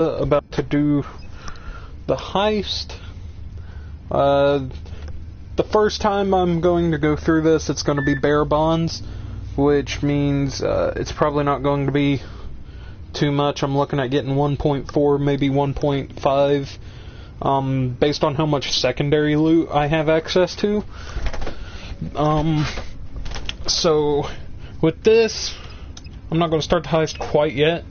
about to do the heist. The first time I'm going to go through this, it's going to be bare bonds, which means it's probably not going to be too much. I'm looking at getting 1.4, maybe 1.5, based on how much secondary loot I have access to. So, with this, I'm not going to start the heist quite yet.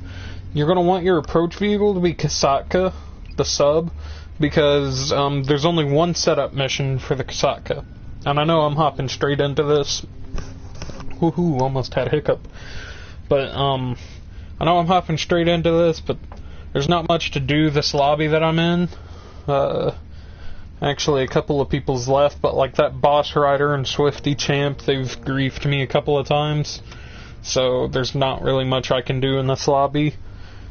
You're going to want your approach vehicle to be Kasatka, the sub, because there's only one setup mission for the Kasatka. And I know I'm hopping straight into this. Woohoo, almost had a hiccup. But, I know I'm hopping straight into this, but there's not much to do this lobby that I'm in. Actually, a couple of people's left, but like that Boss Rider and Swifty Champ, they've griefed me a couple of times. So there's not really much I can do in this lobby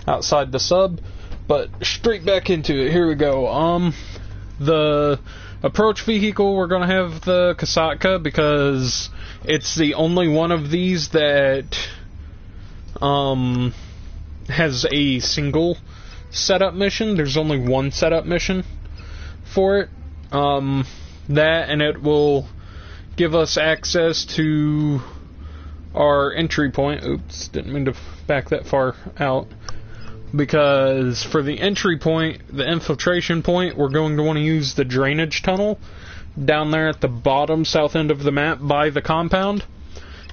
outside the sub. But straight back into it, here we go. The approach vehicle, we're going to have the Kasatka because it's the only one of these that has a single setup mission. There's only one setup mission for it. That, and it will give us access to our entry point. Oops, didn't mean to back that far out. Because for the entry point, the infiltration point, we're going to want to use the drainage tunnel down there at the bottom south end of the map by the compound.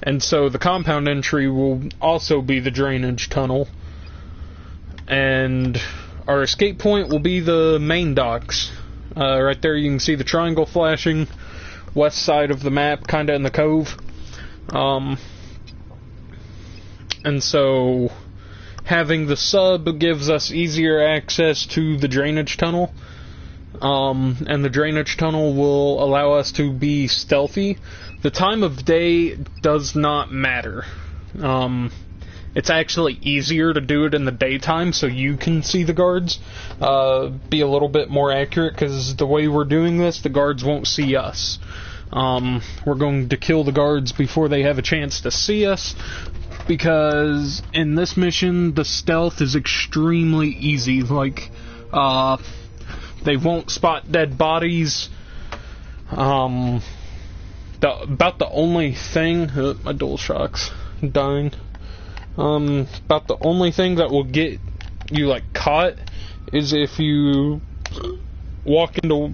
And so the compound entry will also be the drainage tunnel. And our escape point will be the main docks. Right there you can see the triangle flashing, west side of the map, kinda in the cove. And so having the sub gives us easier access to the drainage tunnel. And the drainage tunnel will allow us to be stealthy. The time of day does not matter. It's actually easier to do it in the daytime so you can see the guards. Be a little bit more accurate, because the way we're doing this, the guards won't see us. We're going to kill the guards before they have a chance to see us, because in this mission, the stealth is extremely easy. Like, they won't spot dead bodies. About the only thing... my DualShock's dying. About the only thing that will get you, like, caught is if you walk into...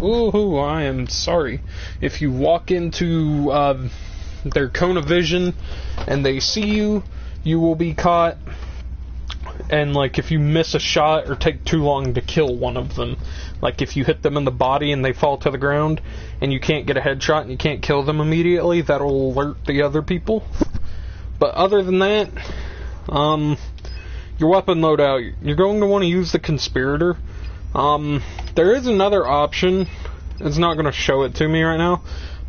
Ooh, I am sorry. If you walk into, their cone of vision and they see you, you will be caught. And, like, if you miss a shot or take too long to kill one of them, like if you hit them in the body and they fall to the ground and you can't get a headshot and you can't kill them immediately, that'll alert the other people. But other than that, your weapon loadout, you're going to want to use the Conspirator. There is another option. It's not going to show it to me right now.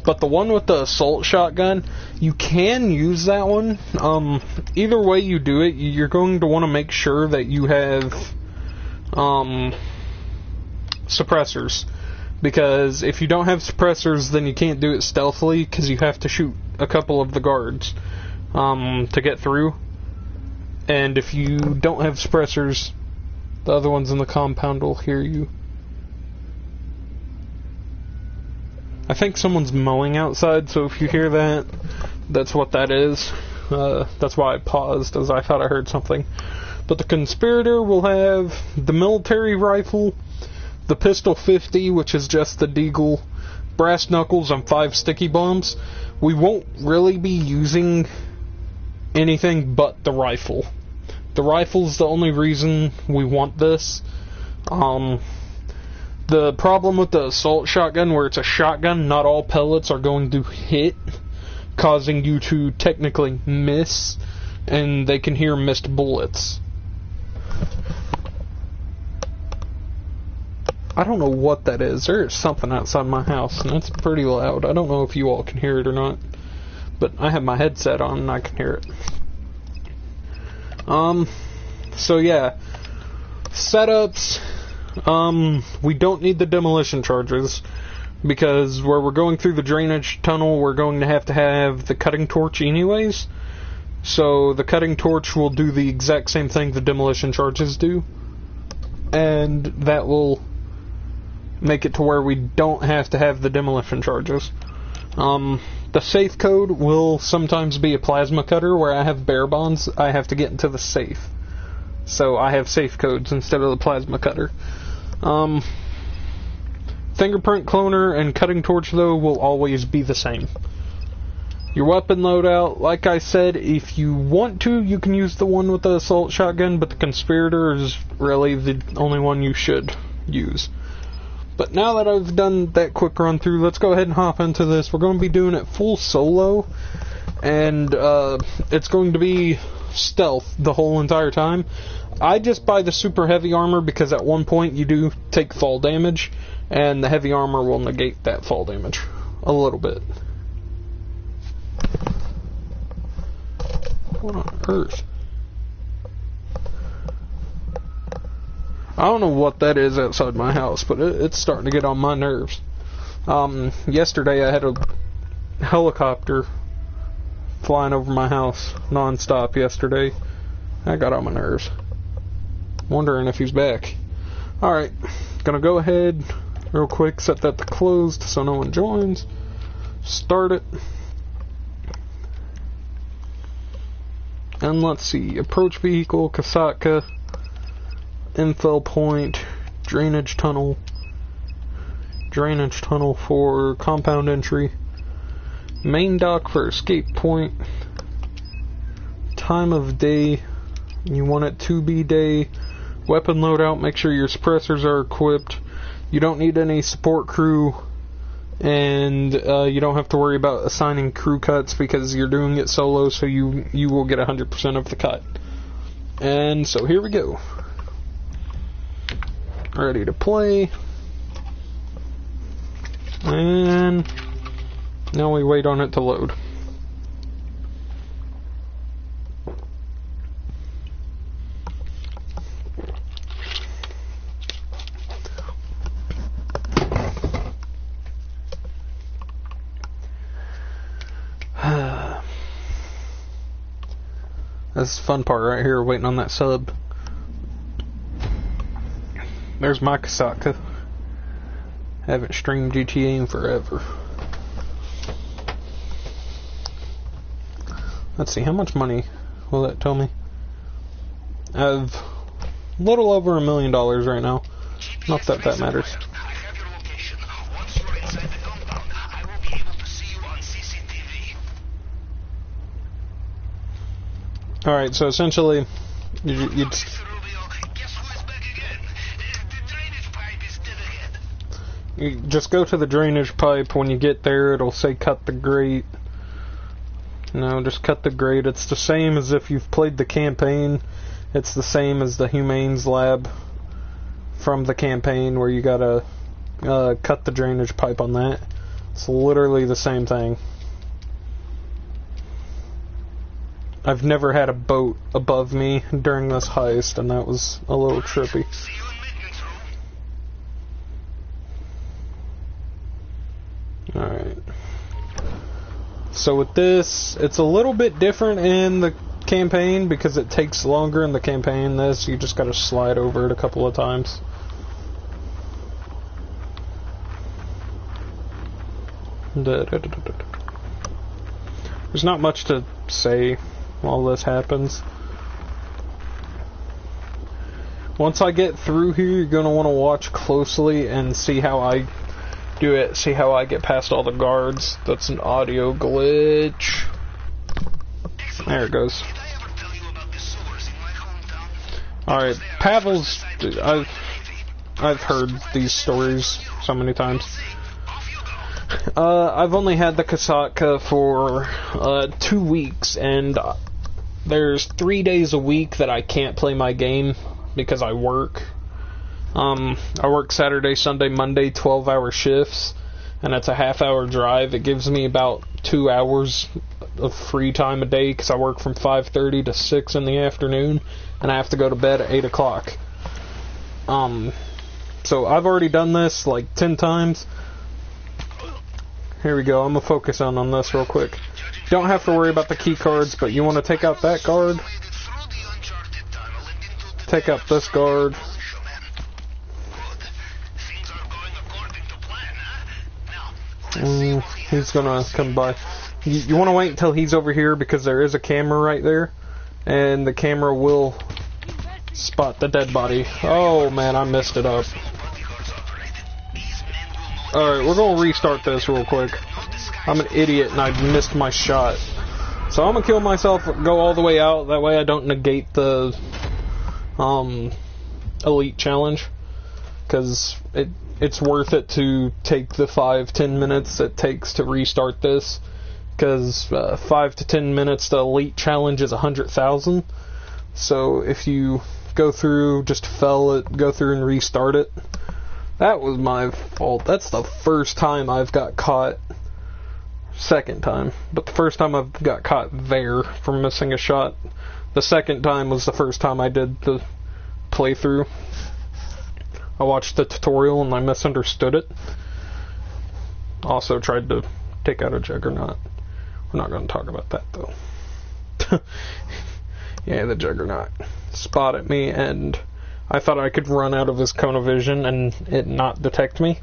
But the one with the assault shotgun, you can use that one. Either way you do it, you're going to want to make sure that you have suppressors. Because if you don't have suppressors, then you can't do it stealthily, because you have to shoot a couple of the guards to get through. And if you don't have suppressors, the other ones in the compound will hear you. I think someone's mowing outside, so if you hear that, that's what that is. That's why I paused, as I thought I heard something. But the Conspirator will have the military rifle, the Pistol 50, which is just the Deagle, brass knuckles, and 5 sticky bombs. We won't really be using anything but the rifle. The rifle's the only reason we want this. The problem with the assault shotgun, where it's a shotgun, not all pellets are going to hit, causing you to technically miss, and they can hear missed bullets. I don't know what that is. There's something outside my house, and it's pretty loud. I don't know if you all can hear it or not, but I have my headset on and I can hear it. So yeah, setups. We don't need the demolition charges, because where we're going through the drainage tunnel, we're going to have the cutting torch anyways. So the cutting torch will do the exact same thing the demolition charges do, and that will make it to where we don't have to have the demolition charges. The safe code will sometimes be a plasma cutter. Where I have bare bonds, I have to get into the safe. So I have safe codes instead of the plasma cutter. Fingerprint cloner and cutting torch, though, will always be the same. Your weapon loadout, like I said, if you want to, you can use the one with the assault shotgun, but the conspirator is really the only one you should use. But now that I've done that quick run through, let's go ahead and hop into this. We're going to be doing it full solo, and it's going to be stealth the whole entire time. I just buy the super heavy armor because at one point you do take fall damage, and the heavy armor will negate that fall damage a little bit. What on earth? I don't know what that is outside my house, but it's starting to get on my nerves. Yesterday I had a helicopter flying over my house non-stop yesterday. That got on my nerves. Wondering if he's back. Alright, gonna go ahead real quick, set that to closed so no one joins. Start it. And let's see, approach vehicle, Kasatka, infill point, drainage tunnel for compound entry, main dock for escape point, time of day, you want it to be day, weapon loadout, make sure your suppressors are equipped, you don't need any support crew, and you don't have to worry about assigning crew cuts because you're doing it solo, so you will get 100% of the cut. And so here we go. Ready to play. And now we wait on it to load. This is the fun part right here, waiting on that sub. There's my Kasatka. Haven't streamed GTA in forever. Let's see, how much money will that tell me? I have a little over $1 million right now. Not that that matters. Alright, so essentially, you just go to the drainage pipe. When you get there, it'll say cut the grate. No, just cut the grate. It's the same as if you've played the campaign. It's the same as the Humane's Lab from the campaign where you gotta cut the drainage pipe on that. It's literally the same thing. I've never had a boat above me during this heist, and that was a little trippy. Alright. So with this, it's a little bit different in the campaign because it takes longer in the campaign. This, you just gotta slide over it a couple of times. There's not much to say while this happens. Once I get through here, you're going to want to watch closely and see how I do it, see how I get past all the guards. That's an audio glitch. There it goes. Alright, Pavel's... I've heard these stories so many times. I've only had the Kasatka for 2 weeks, and there's 3 days a week that I can't play my game because I work. I work Saturday, Sunday, Monday, 12-hour shifts, and it's a half-hour drive. It gives me about 2 hours of free time a day because I work from 5:30 to 6 in the afternoon, and I have to go to bed at 8 o'clock. So I've already done this like 10 times. Here we go. I'm going to focus on this real quick. Don't have to worry about the key cards, but you want to take out that guard. Take out this guard. He's gonna come by. You want to wait until he's over here because there is a camera right there, and the camera will spot the dead body. Oh man, I messed it up. Alright, we're gonna restart this real quick. I'm an idiot and I missed my shot. So I'm gonna kill myself, go all the way out, that way I don't negate the elite challenge. Because it's worth it to take the 5-10 minutes it takes to restart this. Because 5 to 10 minutes, the elite challenge is 100,000. So if you go through, just fail it, go through and restart it. That was my fault. That's the first time I've got caught. Second time. But the first time I've got caught there for missing a shot. The second time was the first time I did the playthrough. I watched the tutorial and I misunderstood it. Also tried to take out a Juggernaut. We're not going to talk about that though. Yeah, the Juggernaut spotted me and I thought I could run out of his cone of vision and it not detect me.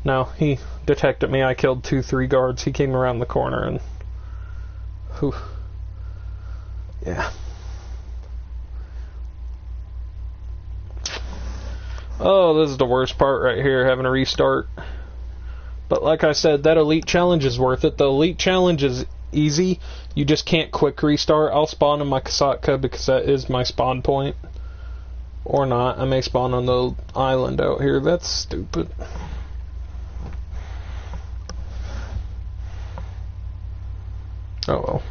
No, he detected me. I killed 2-3 guards. He came around the corner and... Whew. Yeah. Oh, this is the worst part right here, having a restart. But like I said, that elite challenge is worth it. The elite challenge is easy. You just can't quick restart. I'll spawn in my Kasatka because that is my spawn point. Or not. I may spawn on the island out here. That's stupid. Oh well.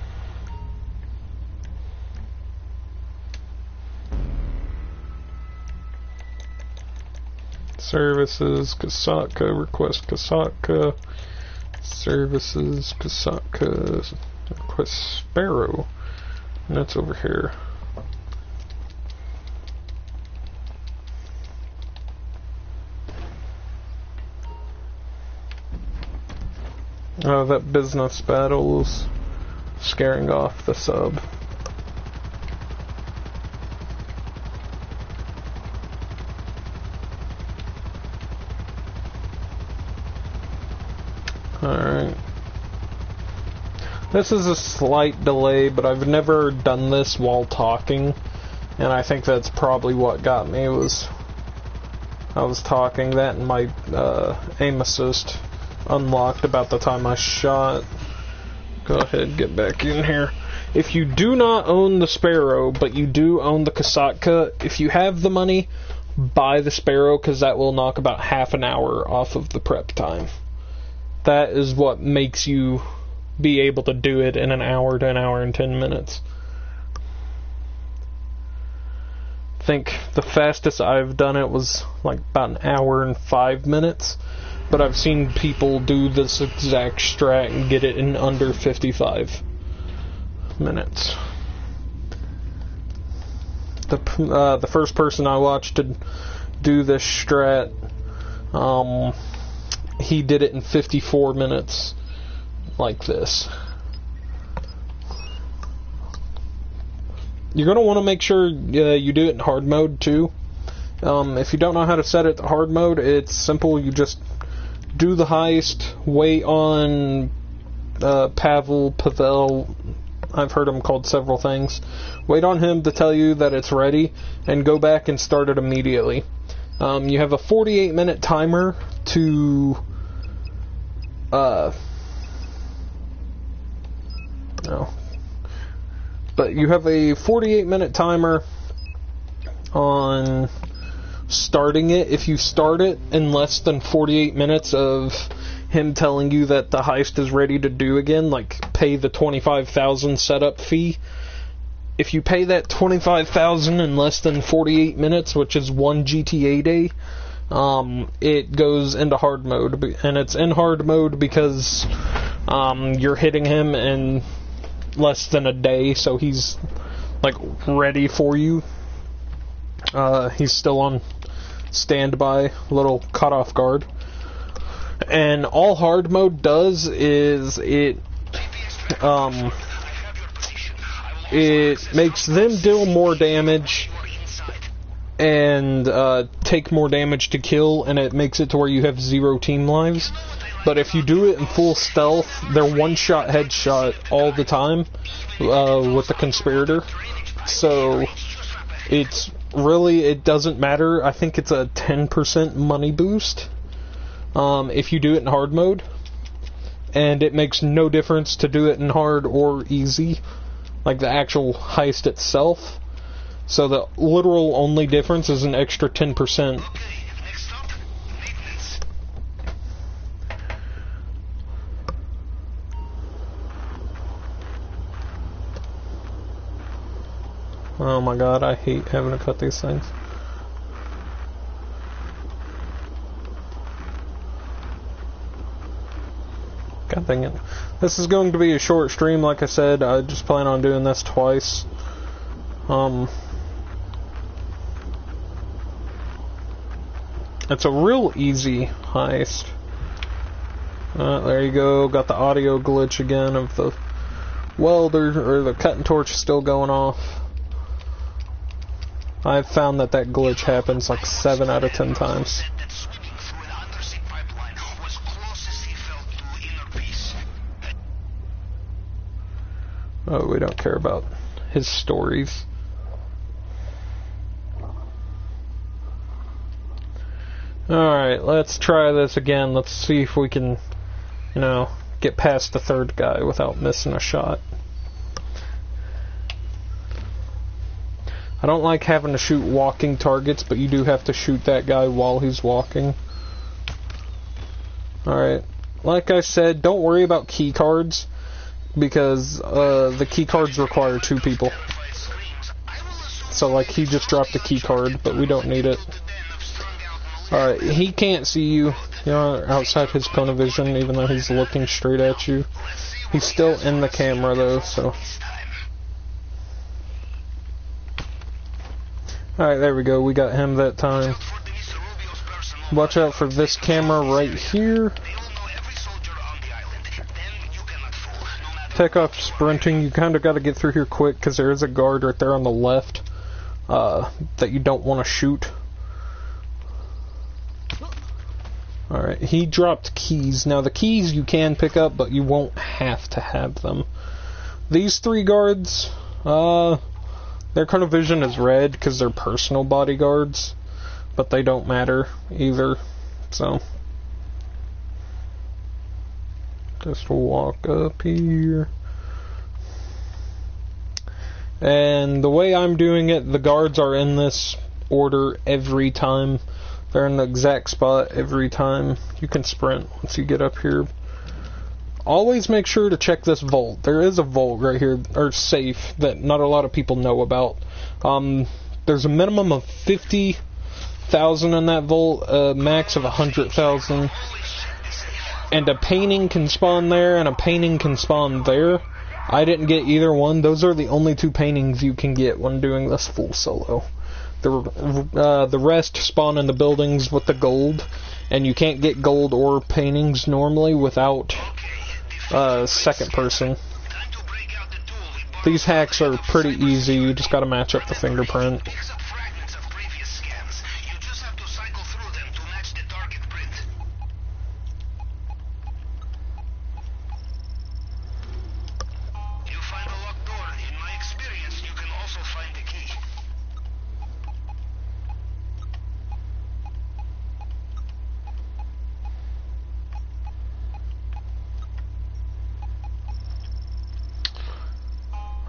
Services, Kasatka, request Kasatka. Services, Kasatka, request Sparrow. And that's over here. Oh, that business battle is scaring off the sub. Alright. This is a slight delay, but I've never done this while talking, and I think that's probably what got me, was I was talking, that and my aim assist unlocked about the time I shot. Go ahead, get back in here. If you do not own the Sparrow, but you do own the Kasatka, if you have the money, buy the Sparrow, because that will knock about half an hour off of the prep time. That is what makes you be able to do it in an hour to an hour and 10 minutes. I think the fastest I've done it was like about an hour and 5 minutes. But I've seen people do this exact strat and get it in under 55 minutes. The first person I watched to do this strat, he did it in 54 minutes, like this. You're going to want to make sure you do it in hard mode too. If you don't know how to set it to hard mode, it's simple. You just do the heist, wait on Pavel, I've heard him called several things. Wait on him to tell you that it's ready, and go back and start it immediately. You have a 48-minute timer to... no. But you have a 48-minute timer on starting it. If you start it in less than 48 minutes of him telling you that the heist is ready to do again, like pay the 25,000 setup fee, if you pay that 25,000 in less than 48 minutes, which is 1 GTA day, it goes into hard mode. And it's in hard mode because you're hitting him in less than a day, so he's like ready for you. He's still on standby, little cut off guard. And all hard mode does is it it makes them deal more damage and take more damage to kill, and it makes it to where you have 0 team lives. But if you do it in full stealth, they're one-shot headshot all the time with the conspirator. So it's really, it doesn't matter. I think it's a 10% money boost if you do it in hard mode. And it makes no difference to do it in hard or easy, like the actual heist itself. So the literal only difference is an extra 10%. Oh my god, I hate having to cut these things. God dang it. This is going to be a short stream, like I said. I just plan on doing this twice. It's a real easy heist. There you go. Got the audio glitch again of the welder, or the cutting torch still going off. I've found that glitch happens like 7 out of 10 times. Oh, we don't care about his stories. Alright, let's try this again. Let's see if we can, you know, get past the third guy without missing a shot. I don't like having to shoot walking targets, but you do have to shoot that guy while he's walking. Alright, like I said, don't worry about key cards, because the key cards require 2 people. So, like, he just dropped a key card, but we don't need it. Alright, he can't see you. You're outside his cone of vision, even though he's looking straight at you. He's still in the camera, though, so... Alright, there we go. We got him that time. Watch out for this camera right here. Take off sprinting. You kind of got to get through here quick, because there is a guard right there on the left that you don't want to shoot. Alright, he dropped keys. Now, the keys you can pick up, but you won't have to have them. These 3 guards, their cone of vision is red because they're personal bodyguards, but they don't matter either, so. Just walk up here. And the way I'm doing it, the guards are in this order every time. They're in the exact spot every time. You can sprint once you get up here. Always make sure to check this vault. There is a vault right here, or safe, that not a lot of people know about. There's a minimum of 50,000 in that vault, a max of 100,000. And a painting can spawn there, and a painting can spawn there. I didn't get either one. Those are the only 2 paintings you can get when doing this full solo. The rest spawn in the buildings with the gold, and you can't get gold or paintings normally without second person. These hacks are pretty easy. You just gotta match up the fingerprint.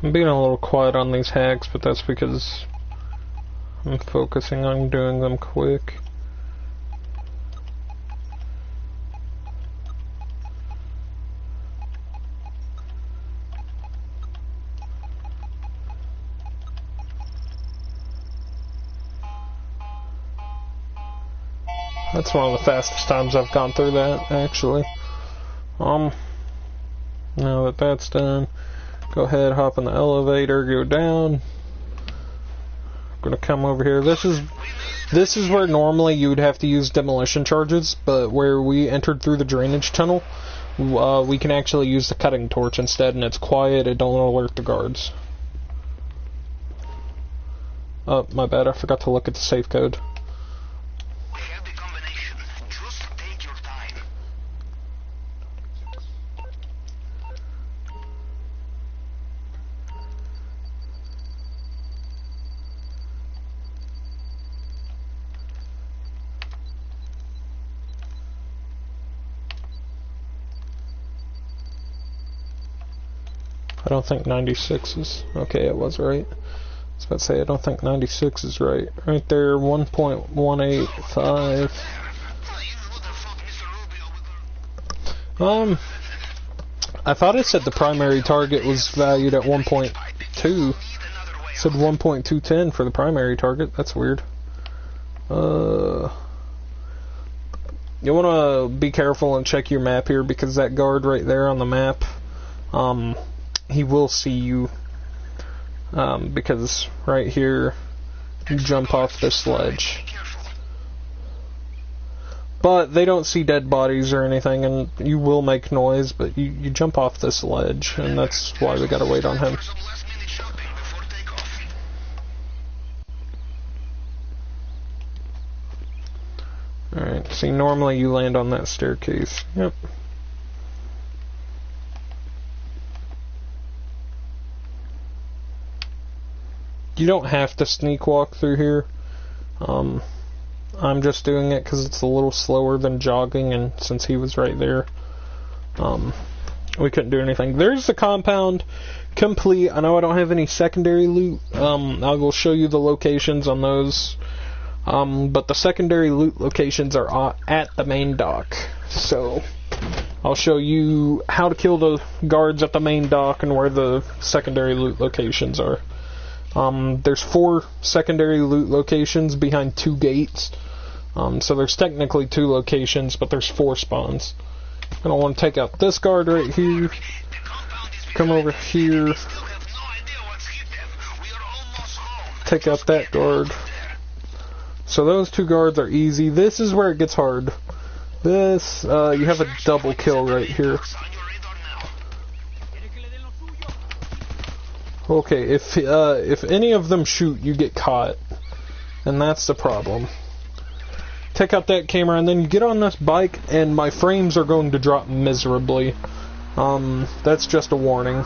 I'm being a little quiet on these hacks, but that's because I'm focusing on doing them quick. That's one of the fastest times I've gone through that, actually. Now that that's done, go ahead, hop in the elevator, go down. I'm gonna come over here. This is where normally you would have to use demolition charges, but where we entered through the drainage tunnel, we can actually use the cutting torch instead, and it's quiet, it don't alert the guards. Oh, my bad, I forgot to look at the safe code. We have the combination. Just take your time. I don't think 96 is... Okay, it was right. I was about to say, I don't think 96 is right. Right there, 1.185. I thought it said the primary target was valued at 1.2. It said 1.210 for the primary target. That's weird. You want to be careful and check your map here, because that guard right there on the map, he will see you, because right here you jump off this ledge. But they don't see dead bodies or anything, and you will make noise, but you jump off this ledge, and that's why we gotta wait on him. Alright, see, normally you land on that staircase. Yep. You don't have to sneak walk through here. I'm just doing it because it's a little slower than jogging, and since he was right there, we couldn't do anything. There's the compound complete. I know I don't have any secondary loot. I will show you the locations on those. But the secondary loot locations are at the main dock. So I'll show you how to kill the guards at the main dock and where the secondary loot locations are. There's 4 secondary loot locations behind 2 gates. So there's technically 2 locations, but there's 4 spawns. And I want to take out this guard right here. Come over here. Take out that guard. So those 2 guards are easy. This is where it gets hard. This, you have a double kill right here. Okay, if any of them shoot, you get caught. And that's the problem. Take out that camera, and then you get on this bike, and my frames are going to drop miserably. That's just a warning.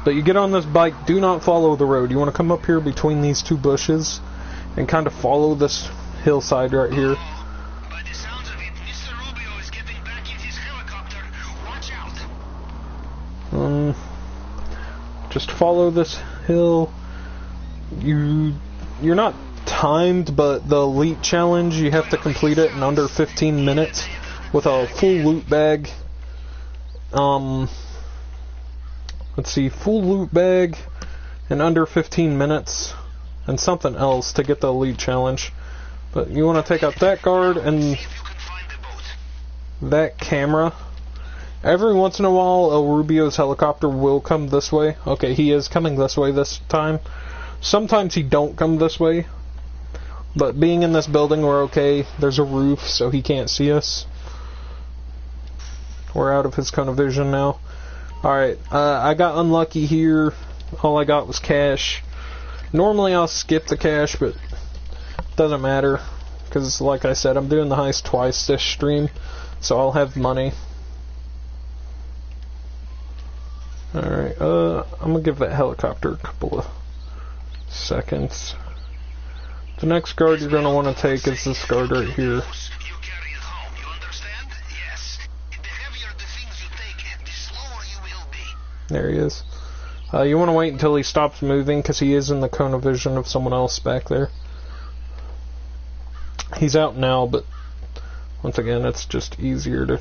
But you get on this bike, do not follow the road. You want to come up here between these 2 bushes, and kind of follow this hillside right here. By the sounds of it, Mr. Rubio is getting back in his helicopter. Watch out. Just follow this hill. You're not timed, but the elite challenge, you have to complete it in under 15 minutes with a full loot bag. Let's see, full loot bag in under 15 minutes, and something else to get the elite challenge. But you want to take out that guard and that camera. Every once in a while, El Rubio's helicopter will come this way. Okay, he is coming this way this time. Sometimes he don't come this way. But being in this building, we're okay. There's a roof, so he can't see us. We're out of his cone of vision now. Alright, I got unlucky here. All I got was cash. Normally I'll skip the cash, but it doesn't matter. Because, like I said, I'm doing the heist twice this stream, so I'll have money. Alright, I'm gonna give that helicopter a couple of seconds. The next guard you're gonna want to take is this guard right here. There he is. You want to wait until he stops moving, because he is in the cone of vision of someone else back there. He's out now, but once again, it's just easier to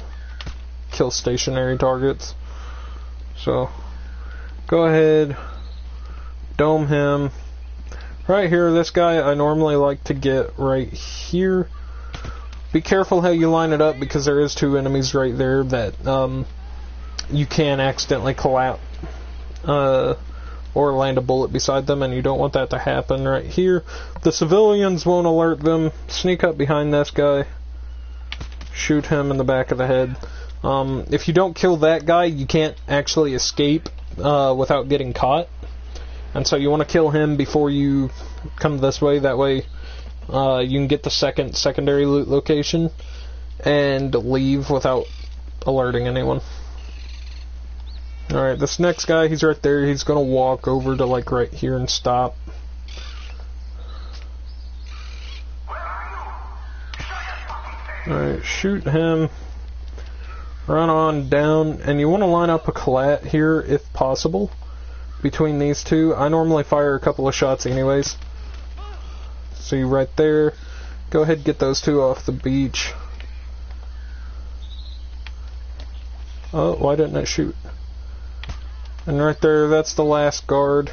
kill stationary targets. So, go ahead, dome him. Right here, this guy I normally like to get right here. Be careful how you line it up, because there is 2 enemies right there that you can accidentally collapse or land a bullet beside them, and you don't want that to happen right here. The civilians won't alert them. Sneak up behind this guy, shoot him in the back of the head. If you don't kill that guy, you can't actually escape without getting caught. And so you want to kill him before you come this way. That way you can get the secondary loot location and leave without alerting anyone. Alright, this next guy, he's right there. He's going to walk over to, like, right here and stop. Alright, shoot him. Run on down. And you want to line up a collat here, if possible, between these two. I normally fire a couple of shots anyways. See right there. Go ahead and get those two off the beach. Oh, why didn't it shoot? And right there, that's the last guard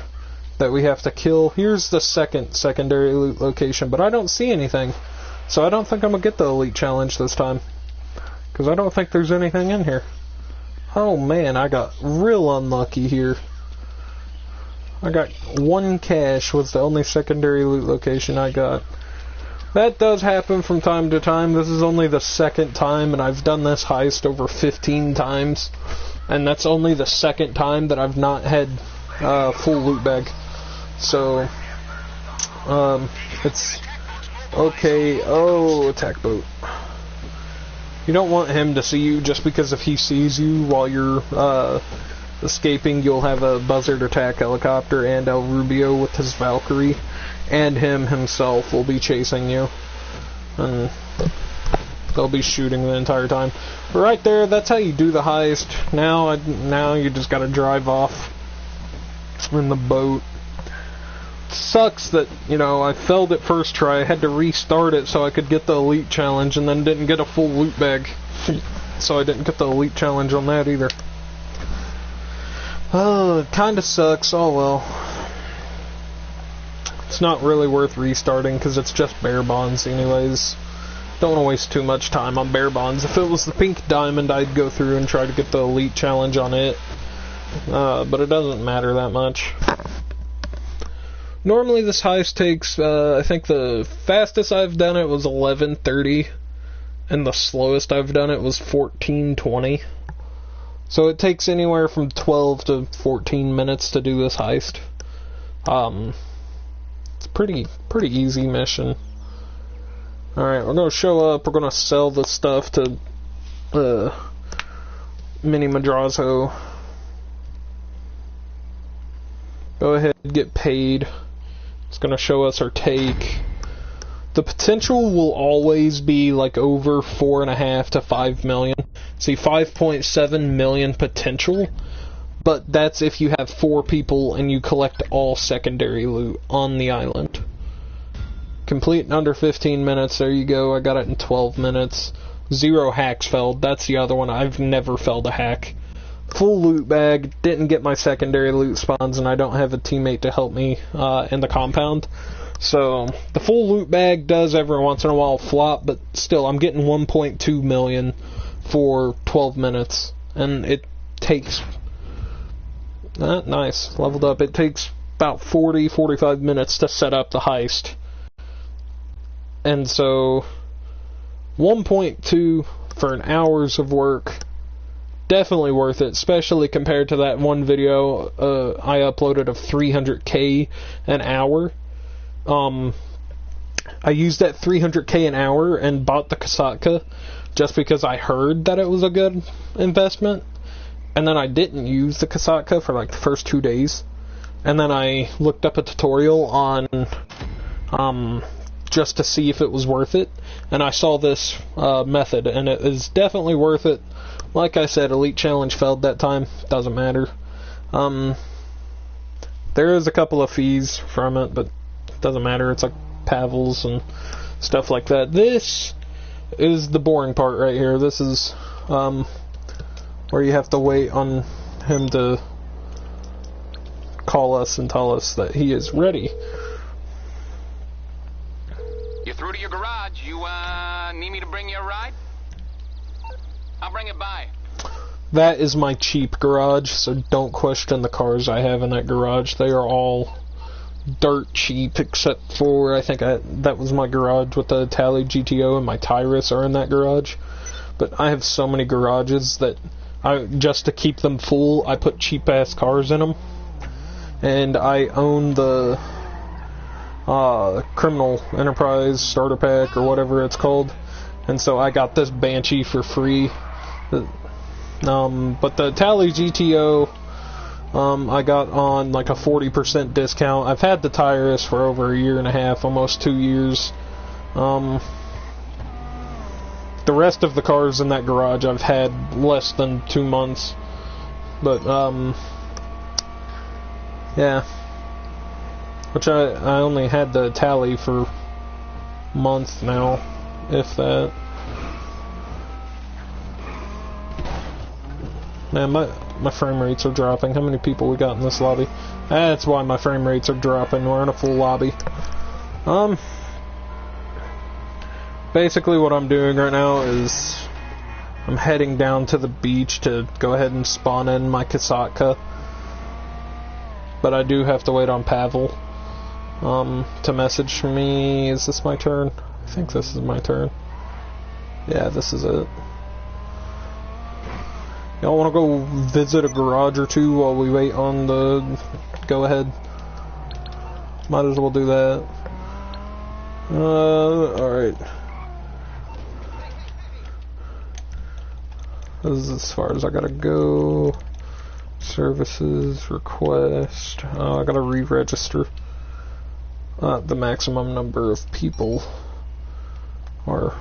that we have to kill. Here's the secondary loot location, but I don't see anything. So I don't think I'm going to get the elite challenge this time. Because I don't think there's anything in here. Oh man, I got real unlucky here. I got 1 cache was the only secondary loot location I got. That does happen from time to time. This is only the second time, and I've done this heist over 15 times. And that's only the second time that I've not had full loot bag. So, it's okay. Oh, attack boat. You don't want him to see you, just because if he sees you while you're escaping, you'll have a buzzard attack helicopter and El Rubio with his Valkyrie, and him himself will be chasing you. And they'll be shooting the entire time. But right there, that's how you do the heist. Now you just gotta drive off in the boat. It sucks that, you know, I failed it first try. I had to restart it so I could get the elite challenge, and then didn't get a full loot bag. So I didn't get the elite challenge on that either. Oh, it kinda sucks. Oh well. It's not really worth restarting because it's just bare bonds anyways. Don't want to waste too much time on bare bonds. If it was the pink diamond, I'd go through and try to get the elite challenge on it. But it doesn't matter that much. Normally this heist takes, I think the fastest I've done it was 11:30, and the slowest I've done it was 14:20. So it takes anywhere from 12 to 14 minutes to do this heist. It's a pretty easy mission. Alright, we're going to show up, we're going to sell the stuff to Mini Madrazo. Go ahead and get paid. It's going to show us our take. The potential will always be like over 4.5 to 5 million. See, 5.7 million potential, but that's if you have 4 people and you collect all secondary loot on the island. Complete in under 15 minutes. There you go. I got it in 12 minutes. 0 hacks failed. That's the other one. I've never failed a hack. Full loot bag. Didn't get my secondary loot spawns, and I don't have a teammate to help me in the compound. So the full loot bag does every once in a while flop, but still, I'm getting 1.2 million for 12 minutes, and it takes nice, leveled up. It takes about 40-45 minutes to set up the heist. And so 1.2 for an hour's of work, definitely worth it, especially compared to that one video I uploaded of 300k an hour. I used that 300k an hour and bought the Kasatka just because I heard that it was a good investment, and then I didn't use the Kasatka for like the first 2 days, and then I looked up a tutorial on just to see if it was worth it, and I saw this method, and it is definitely worth it. Like I said, Elite Challenge failed that time. Doesn't matter. There is a couple of fees from it, but it doesn't matter. It's like Pavels and stuff like that. This is the boring part right here. This is where you have to wait on him to call us and tell us that he is ready. You're through to your garage. You need me to bring you a ride? I'll bring it by. That is my cheap garage, so don't question the cars I have in that garage. They are all dirt cheap, except for, I think that was my garage with the Tally GTO, and my Tyrus are in that garage. But I have so many garages that just to keep them full, I put cheap-ass cars in them. And I own the Criminal Enterprise Starter Pack, or whatever it's called. And so I got this Banshee for free. But the Tally GTO, I got on like a 40% discount. I've had the tires for over a year and a half, almost 2 years. The rest of the cars in that garage I've had less than 2 months. But, yeah. Which I only had the Tally for a month now, if that. Man, my frame rates are dropping. How many people we got in this lobby? That's why my frame rates are dropping. We're in a full lobby. Basically what I'm doing right now is I'm heading down to the beach to go ahead and spawn in my Kasatka. But I do have to wait on Pavel to message me. Is this my turn? I think this is my turn. Yeah, this is it. Y'all want to go visit a garage or two while we wait on the go-ahead? Might as well do that. Alright. This is as far as I gotta go. Services, request. I gotta re-register. The maximum number of people are...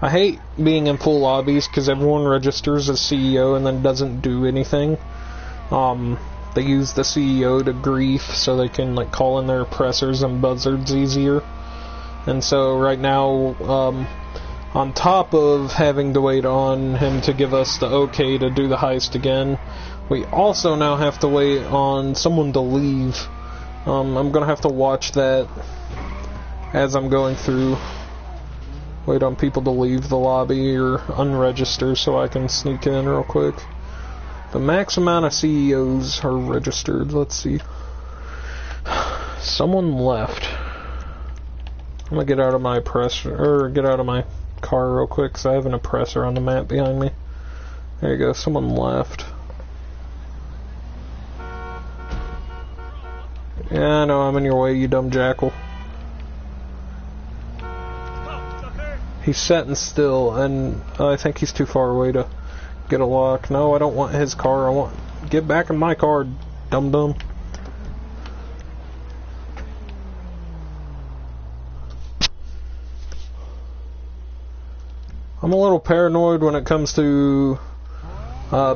I hate being in full lobbies because everyone registers as CEO and then doesn't do anything. They use the CEO to grief so they can like call in their oppressors and buzzards easier. And so right now, on top of having to wait on him to give us the okay to do the heist again, we also now have to wait on someone to leave. I'm gonna have to watch that as I'm going through. Wait on people to leave the lobby or unregister so I can sneak in real quick. The max amount of CEOs are registered. Let's see. Someone left. I'm gonna get out of my oppressor, or get out of my car real quick because I have an oppressor on the map behind me. There you go. Someone left. Yeah, I know I'm in your way, you dumb jackal. He's sitting still, and I think he's too far away to get a lock. No, I don't want his car. I want... Get back in my car, dum-dum. I'm a little paranoid when it comes to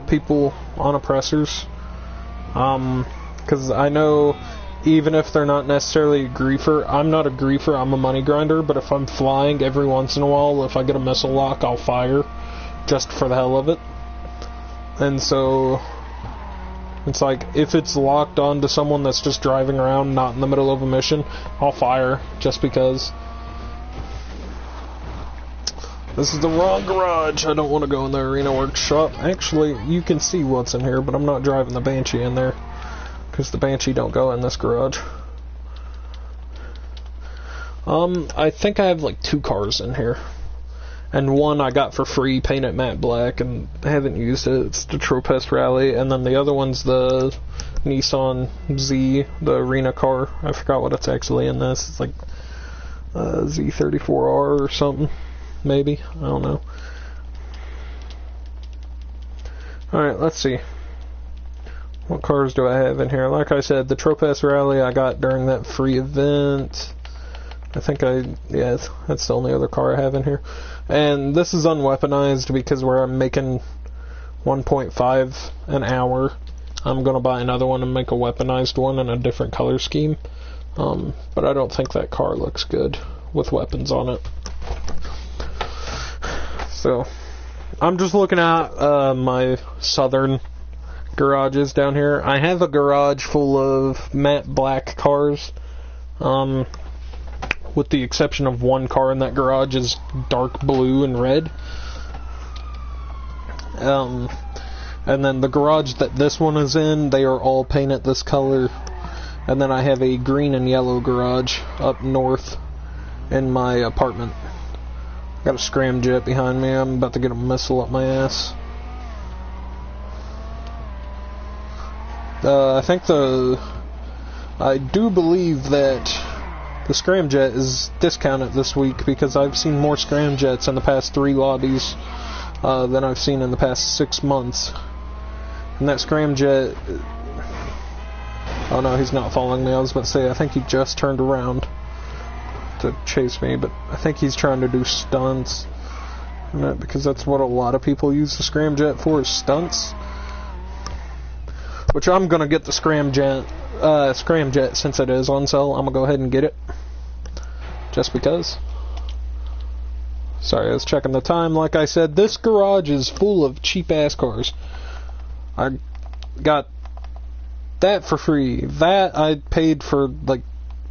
people on oppressors. Because I know... Even if they're not necessarily a griefer, I'm not a griefer, I'm a money grinder, but if I'm flying every once in a while, if I get a missile lock, I'll fire, just for the hell of it. And so, it's like, if it's locked onto someone that's just driving around, not in the middle of a mission, I'll fire, just because. This is the wrong garage, I don't want to go in the arena workshop. Actually, you can see what's in here, but I'm not driving the Banshee in there. Because the Banshee don't go in this garage. I think I have like 2 cars in here. And one I got for free, painted matte black, and I haven't used it. It's the Tropez Rally. And then the other one's the Nissan Z, the arena car. I forgot what it's actually in this. It's like Z34R or something. Maybe. I don't know. Alright, let's see. What cars do I have in here? Like I said, the Tropez Rally I got during that free event. I think yeah, that's the only other car I have in here. And this is unweaponized because where I'm making 1.5 an hour, I'm going to buy another one and make a weaponized one in a different color scheme. But I don't think that car looks good with weapons on it. So, I'm just looking at my southern garages down here. I have a garage full of matte black cars, with the exception of one car in that garage is dark blue and red. And then the garage that this one is in, they are all painted this color. And then I have a green and yellow garage up north in my apartment. Got a scramjet behind me. I'm about to get a missile up my ass. I do believe that the scramjet is discounted this week because I've seen more scramjets in the past 3 lobbies than I've seen in the past 6 months. And that scramjet... Oh no, he's not following me. I was about to say, I think he just turned around to chase me, but I think he's trying to do stunts. Because that's what a lot of people use the scramjet for, is stunts. Which I'm gonna get the scramjet since it is on sale. I'm gonna go ahead and get it. Just because. Sorry, I was checking the time. Like I said, this garage is full of cheap-ass cars. I got that for free. That I paid for, like,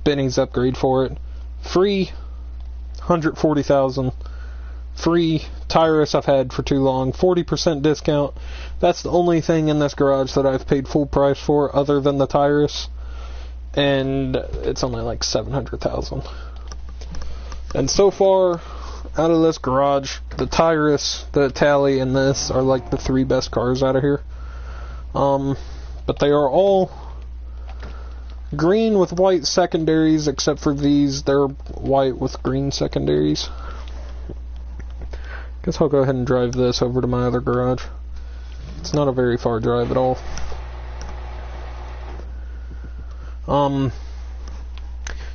Benny's upgrade for it. Free, 140,000. Free, Tyrus I've had for too long. 40% discount. That's the only thing in this garage that I've paid full price for other than the Tyrus. And it's only like 700,000. And so far, out of this garage, the Tyrus, the Tally, and this are like the 3 best cars out of here. But they are all green with white secondaries, except for these. They're white with green secondaries. Guess I'll go ahead and drive this over to my other garage. It's not a very far drive at all.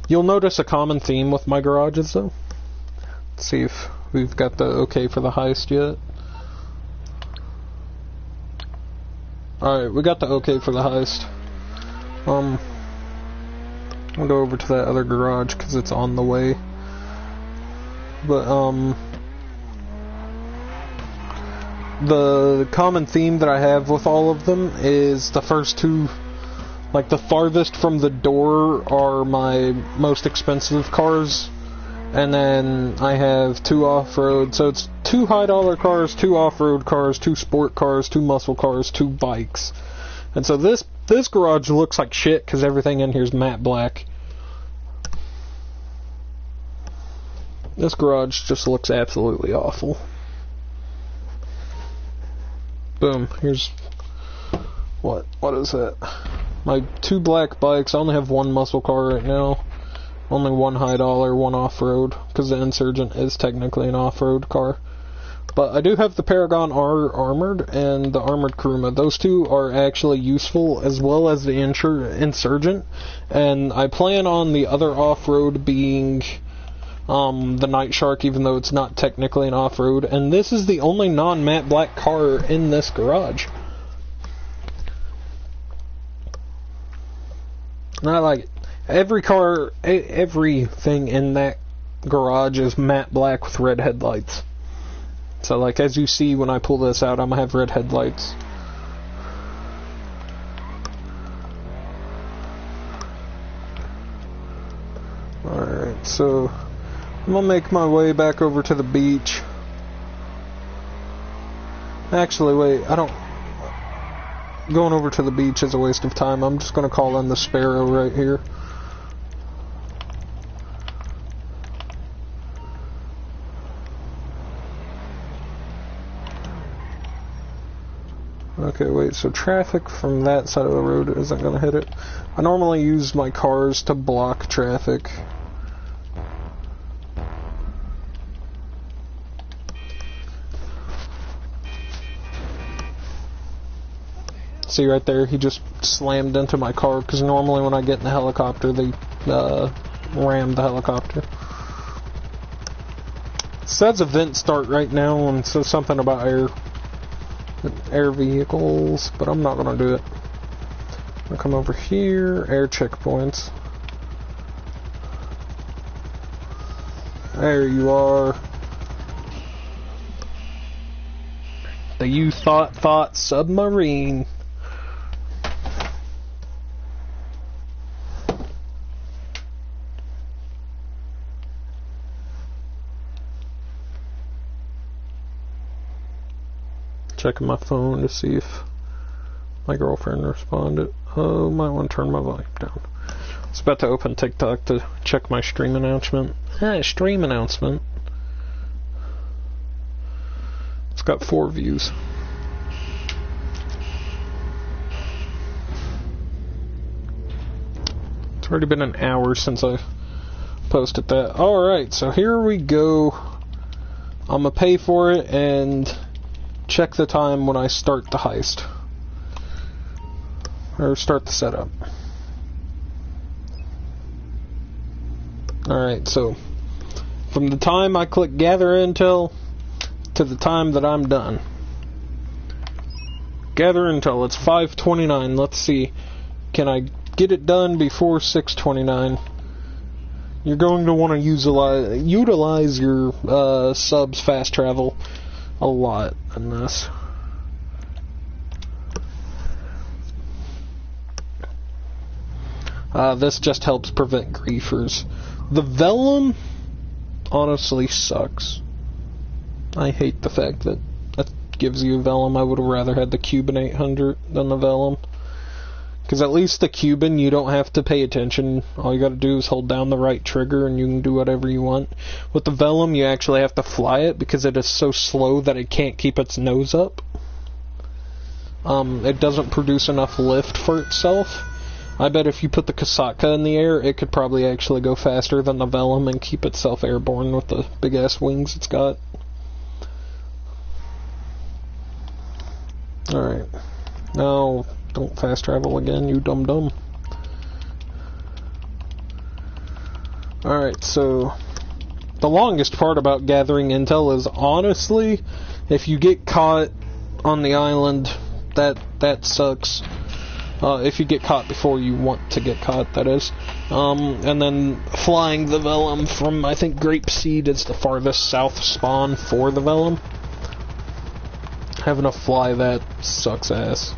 You'll notice a common theme with my garages, though. Let's see if we've got the okay for the Hiest yet. Alright, we got the okay for the Hiest. I'll go over to that other garage because it's on the way. But, the common theme that I have with all of them is the first 2, like the farthest from the door are my most expensive cars, and then I have 2 off-road, so it's 2 high-dollar cars, 2 off-road cars, 2 sport cars, 2 muscle cars, 2 bikes. And so this garage looks like shit because everything in here is matte black. This garage just looks absolutely awful. Boom, here's what is that? My 2 black bikes. I only have 1 muscle car right now. Only 1 high dollar, 1 off-road, because the Insurgent is technically an off-road car. But I do have the Paragon R Armored and the Armored Kuruma. Those 2 are actually useful, as well as the Insurgent. And I plan on the other off-road being the Night Shark, even though it's not technically an off-road. And this is the only non-matte black car in this garage. And I like it. Every car, everything in that garage is matte black with red headlights. So, like, as you see when I pull this out, I'm gonna have red headlights. Alright, so I'm gonna make my way back over to the beach. Actually, wait, going over to the beach is a waste of time. I'm just gonna call in the Sparrow right here. Okay, wait, so traffic from that side of the road isn't gonna hit it. I normally use my cars to block traffic. See right there, he just slammed into my car, because normally when I get in the helicopter, they ram the helicopter. It says event start right now, and says something about air vehicles, but I'm not going to do it. I'm going to come over here, air checkpoints. There you are. The You Thought submarine. Checking my phone to see if my girlfriend responded. Oh, might want to turn my volume down. I was about to open TikTok to check my stream announcement. Stream announcement. got 4 views. It's already been an hour since I posted that. Alright, so here we go. I'm gonna pay for it and check the time when I start the heist. Or start the setup. Alright, so from the time I click gather intel to the time that I'm done. Gather intel, it's 5:29. Let's see. Can I get it done before 6:29? You're going to want to utilize your subs fast travel a lot in this. This just helps prevent griefers. The vellum honestly sucks. I hate the fact that that gives you vellum. I would have rather had the Cuban 800 than the vellum. Because at least the Cuban, you don't have to pay attention. All you gotta do is hold down the right trigger and you can do whatever you want. With the vellum, you actually have to fly it because it is so slow that it can't keep its nose up. It doesn't produce enough lift for itself. I bet if you put the Casaca in the air, it could probably actually go faster than the vellum and keep itself airborne with the big-ass wings it's got. Alright. Now, don't fast travel again, you dum-dum. Alright, so the longest part about gathering intel is, honestly, if you get caught on the island, that sucks. If you get caught before you want to get caught, that is. And then flying the vellum from, I think, Grapeseed is the farthest south spawn for the vellum. Having to fly that sucks ass.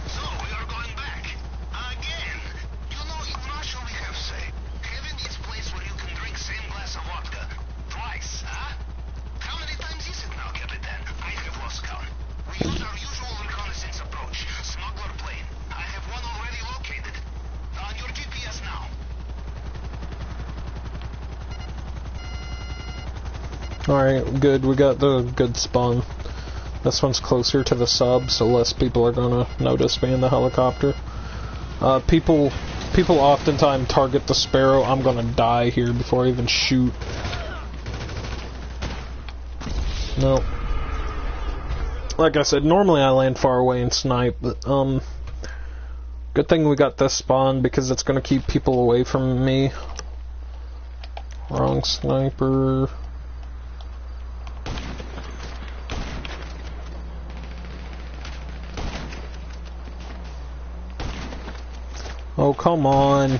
So, we are going back. Again. You know, in Russia we have say, heaven is place where you can drink same glass of vodka. Twice, huh? How many times is it now, Capitan? I have lost count. We use our usual reconnaissance approach. Smuggler plane. I have one already located. On your GPS now. Alright, good. We got the good spawn. This one's closer to the sub, so less people are gonna notice me in the helicopter. People oftentimes target the Sparrow. I'm gonna die here before I even shoot. No. Like I said, normally I land far away and snipe, but, good thing we got this spawn because it's gonna keep people away from me. Wrong sniper. Oh, come on.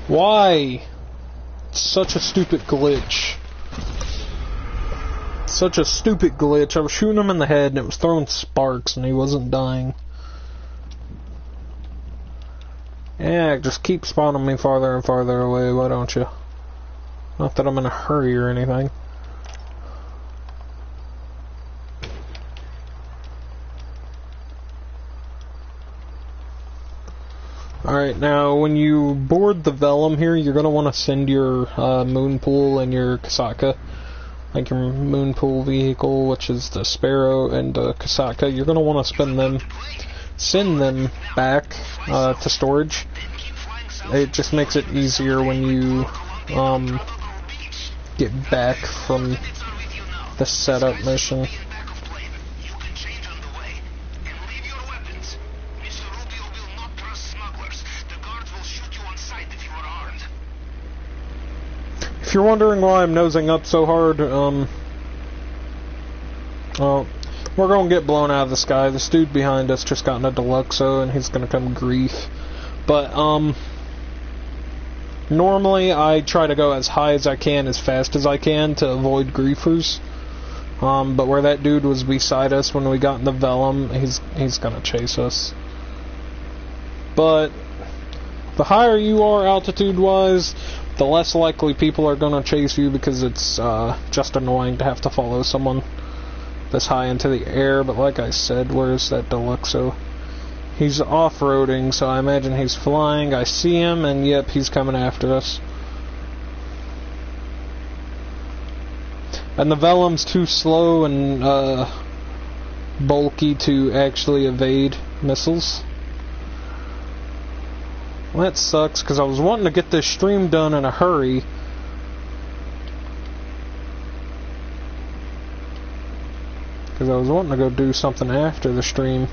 Why? It's such a stupid glitch. Such a stupid glitch. I was shooting him in the head and it was throwing sparks and he wasn't dying. Yeah, just keep spawning me farther and farther away, why don't you? Not that I'm in a hurry or anything. Alright, now when you board the Vellum here, you're going to want to send your moon pool and your Casaca. Like your moon pool vehicle, which is the Sparrow, and the Casaca. You're going to want to send them back to storage. It just makes it easier when you get back from the setup mission. If you're wondering why I'm nosing up so hard, well, we're gonna get blown out of the sky. This dude behind us just got in a Deluxo and he's gonna come grief. But, normally I try to go as high as I can, as fast as I can to avoid griefers. But where that dude was beside us when we got in the Vellum, he's gonna chase us. But the higher you are altitude-wise, the less likely people are gonna chase you because it's just annoying to have to follow someone this high into the air. But like I said, where's that Deluxo? He's off-roading, so I imagine he's flying. I see him, and yep, he's coming after us. And the Velum's too slow and bulky to actually evade missiles. Well, that sucks, because I was wanting to get this stream done in a hurry. Because I was wanting to go do something after the stream.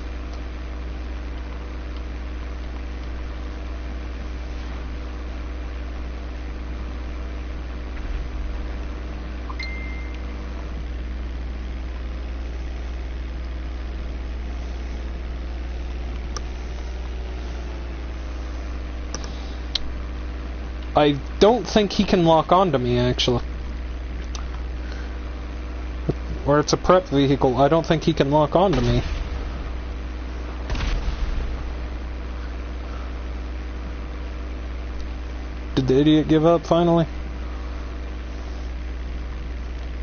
I don't think he can lock onto me, actually. Or it's a prep vehicle. I don't think he can lock onto me. Did the idiot give up, finally?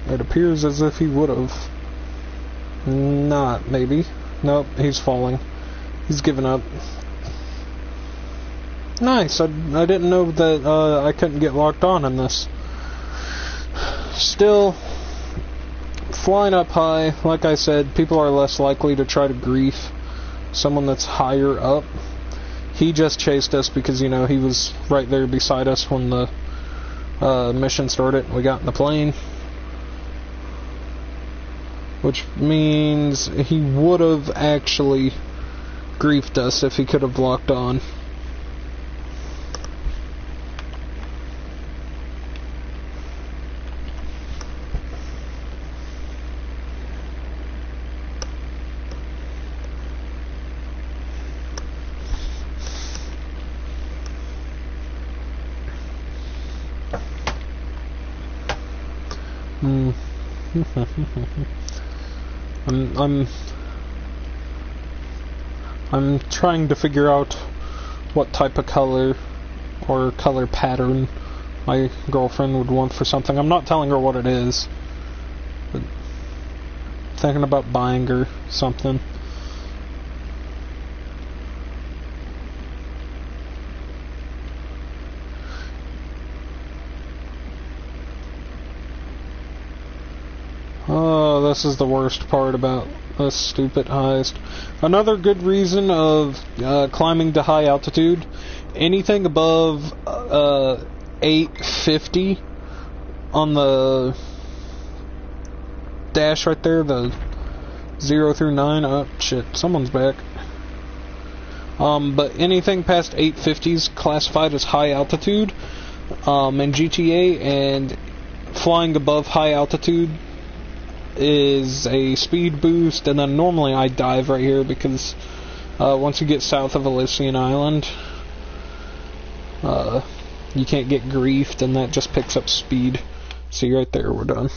It appears as if he would have. Not, maybe. Nope, he's falling. He's given up. Nice, I didn't know that I couldn't get locked on in this. Still, flying up high, like I said, people are less likely to try to grief someone that's higher up. He just chased us because, you know, he was right there beside us when the mission started. We got in the plane. Which means he would have actually griefed us if he could have locked on. I'm trying to figure out what type of color or color pattern my girlfriend would want for something. I'm not telling her what it is, but thinking about buying her something. Oh, this is the worst part about this stupid heist. Another good reason of climbing to high altitude, anything above 850 on the dash right there, the 0 through 9, oh shit, someone's back. But anything past 850 is classified as high altitude in GTA, and flying above high altitude is a speed boost, and then normally I dive right here because once you get south of Elysian Island, you can't get griefed, and that just picks up speed. See right there, we're done.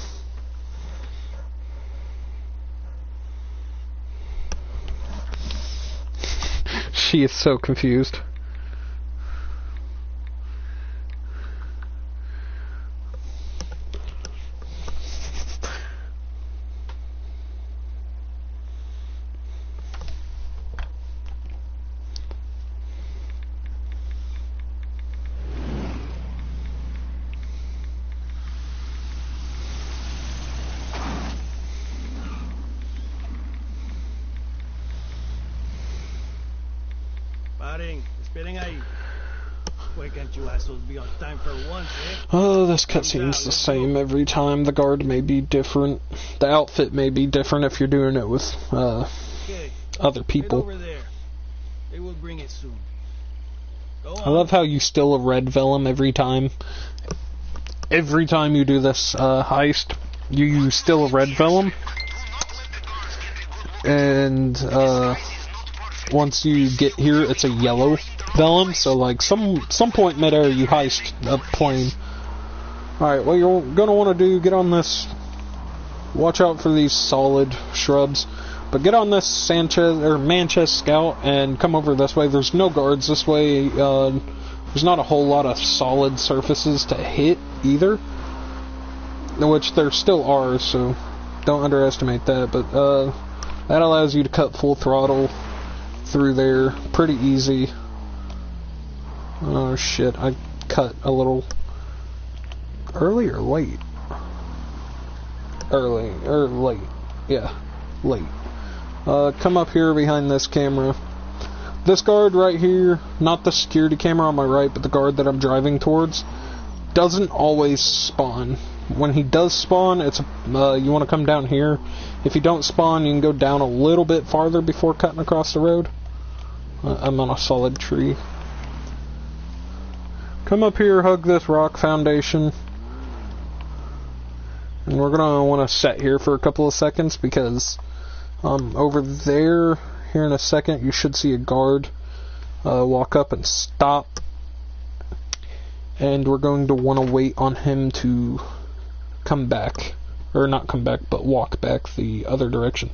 She is so confused. Oh, this cutscene's the same every time. The guard may be different. The outfit may be different if you're doing it with other people. I love how you steal a red Velum every time. Every time you do this heist, you steal a red Velum. And once you get here, it's a yellow Velum. So like some point midair, you heist a plane. Alright, what you're gonna want to do, get on this, watch out for these solid shrubs, but get on this Sanchez, or Manchester Scout, and come over this way. There's no guards this way, there's not a whole lot of solid surfaces to hit either, which there still are, so don't underestimate that, but that allows you to cut full throttle through there pretty easy. Oh shit, I cut a little early or late? Early, or late. Yeah, late. Come up here behind this camera. This guard right here, not the security camera on my right, but the guard that I'm driving towards, doesn't always spawn. When he does spawn, it's you want to come down here. If you don't spawn, you can go down a little bit farther before cutting across the road. I'm on a solid tree. Come up here, hug this rock foundation. And we're gonna want to set here for a couple of seconds because over there, here in a second, you should see a guard walk up and stop. And we're going to want to wait on him to come back. Or not come back, but walk back the other direction.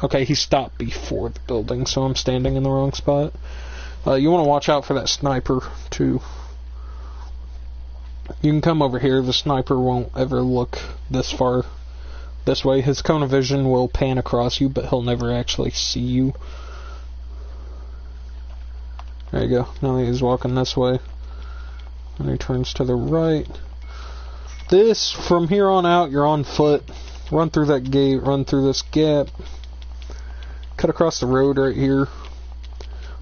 Okay, he stopped before the building, so I'm standing in the wrong spot. You want to watch out for that sniper, too. You can come over here. The sniper won't ever look this far this way. His cone of vision will pan across you, but he'll never actually see you. There you go. Now he's walking this way. And he turns to the right. This, from here on out, you're on foot. Run through that gate, run through this gap. Cut across the road right here.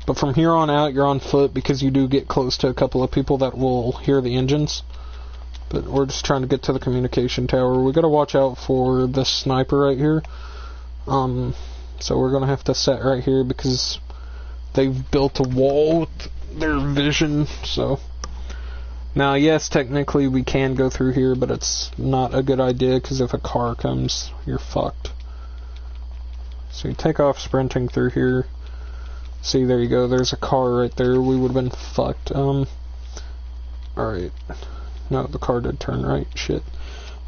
But from here on out, you're on foot because you do get close to a couple of people that will hear the engines. But we're just trying to get to the communication tower. We gotta watch out for this sniper right here. So we're gonna have to set right here because they've built a wall with their vision, so. Now, yes, technically we can go through here, but it's not a good idea because if a car comes, you're fucked. So you take off sprinting through here. See, there you go, there's a car right there. We would have been fucked. Alright. No, the car did turn right. Shit.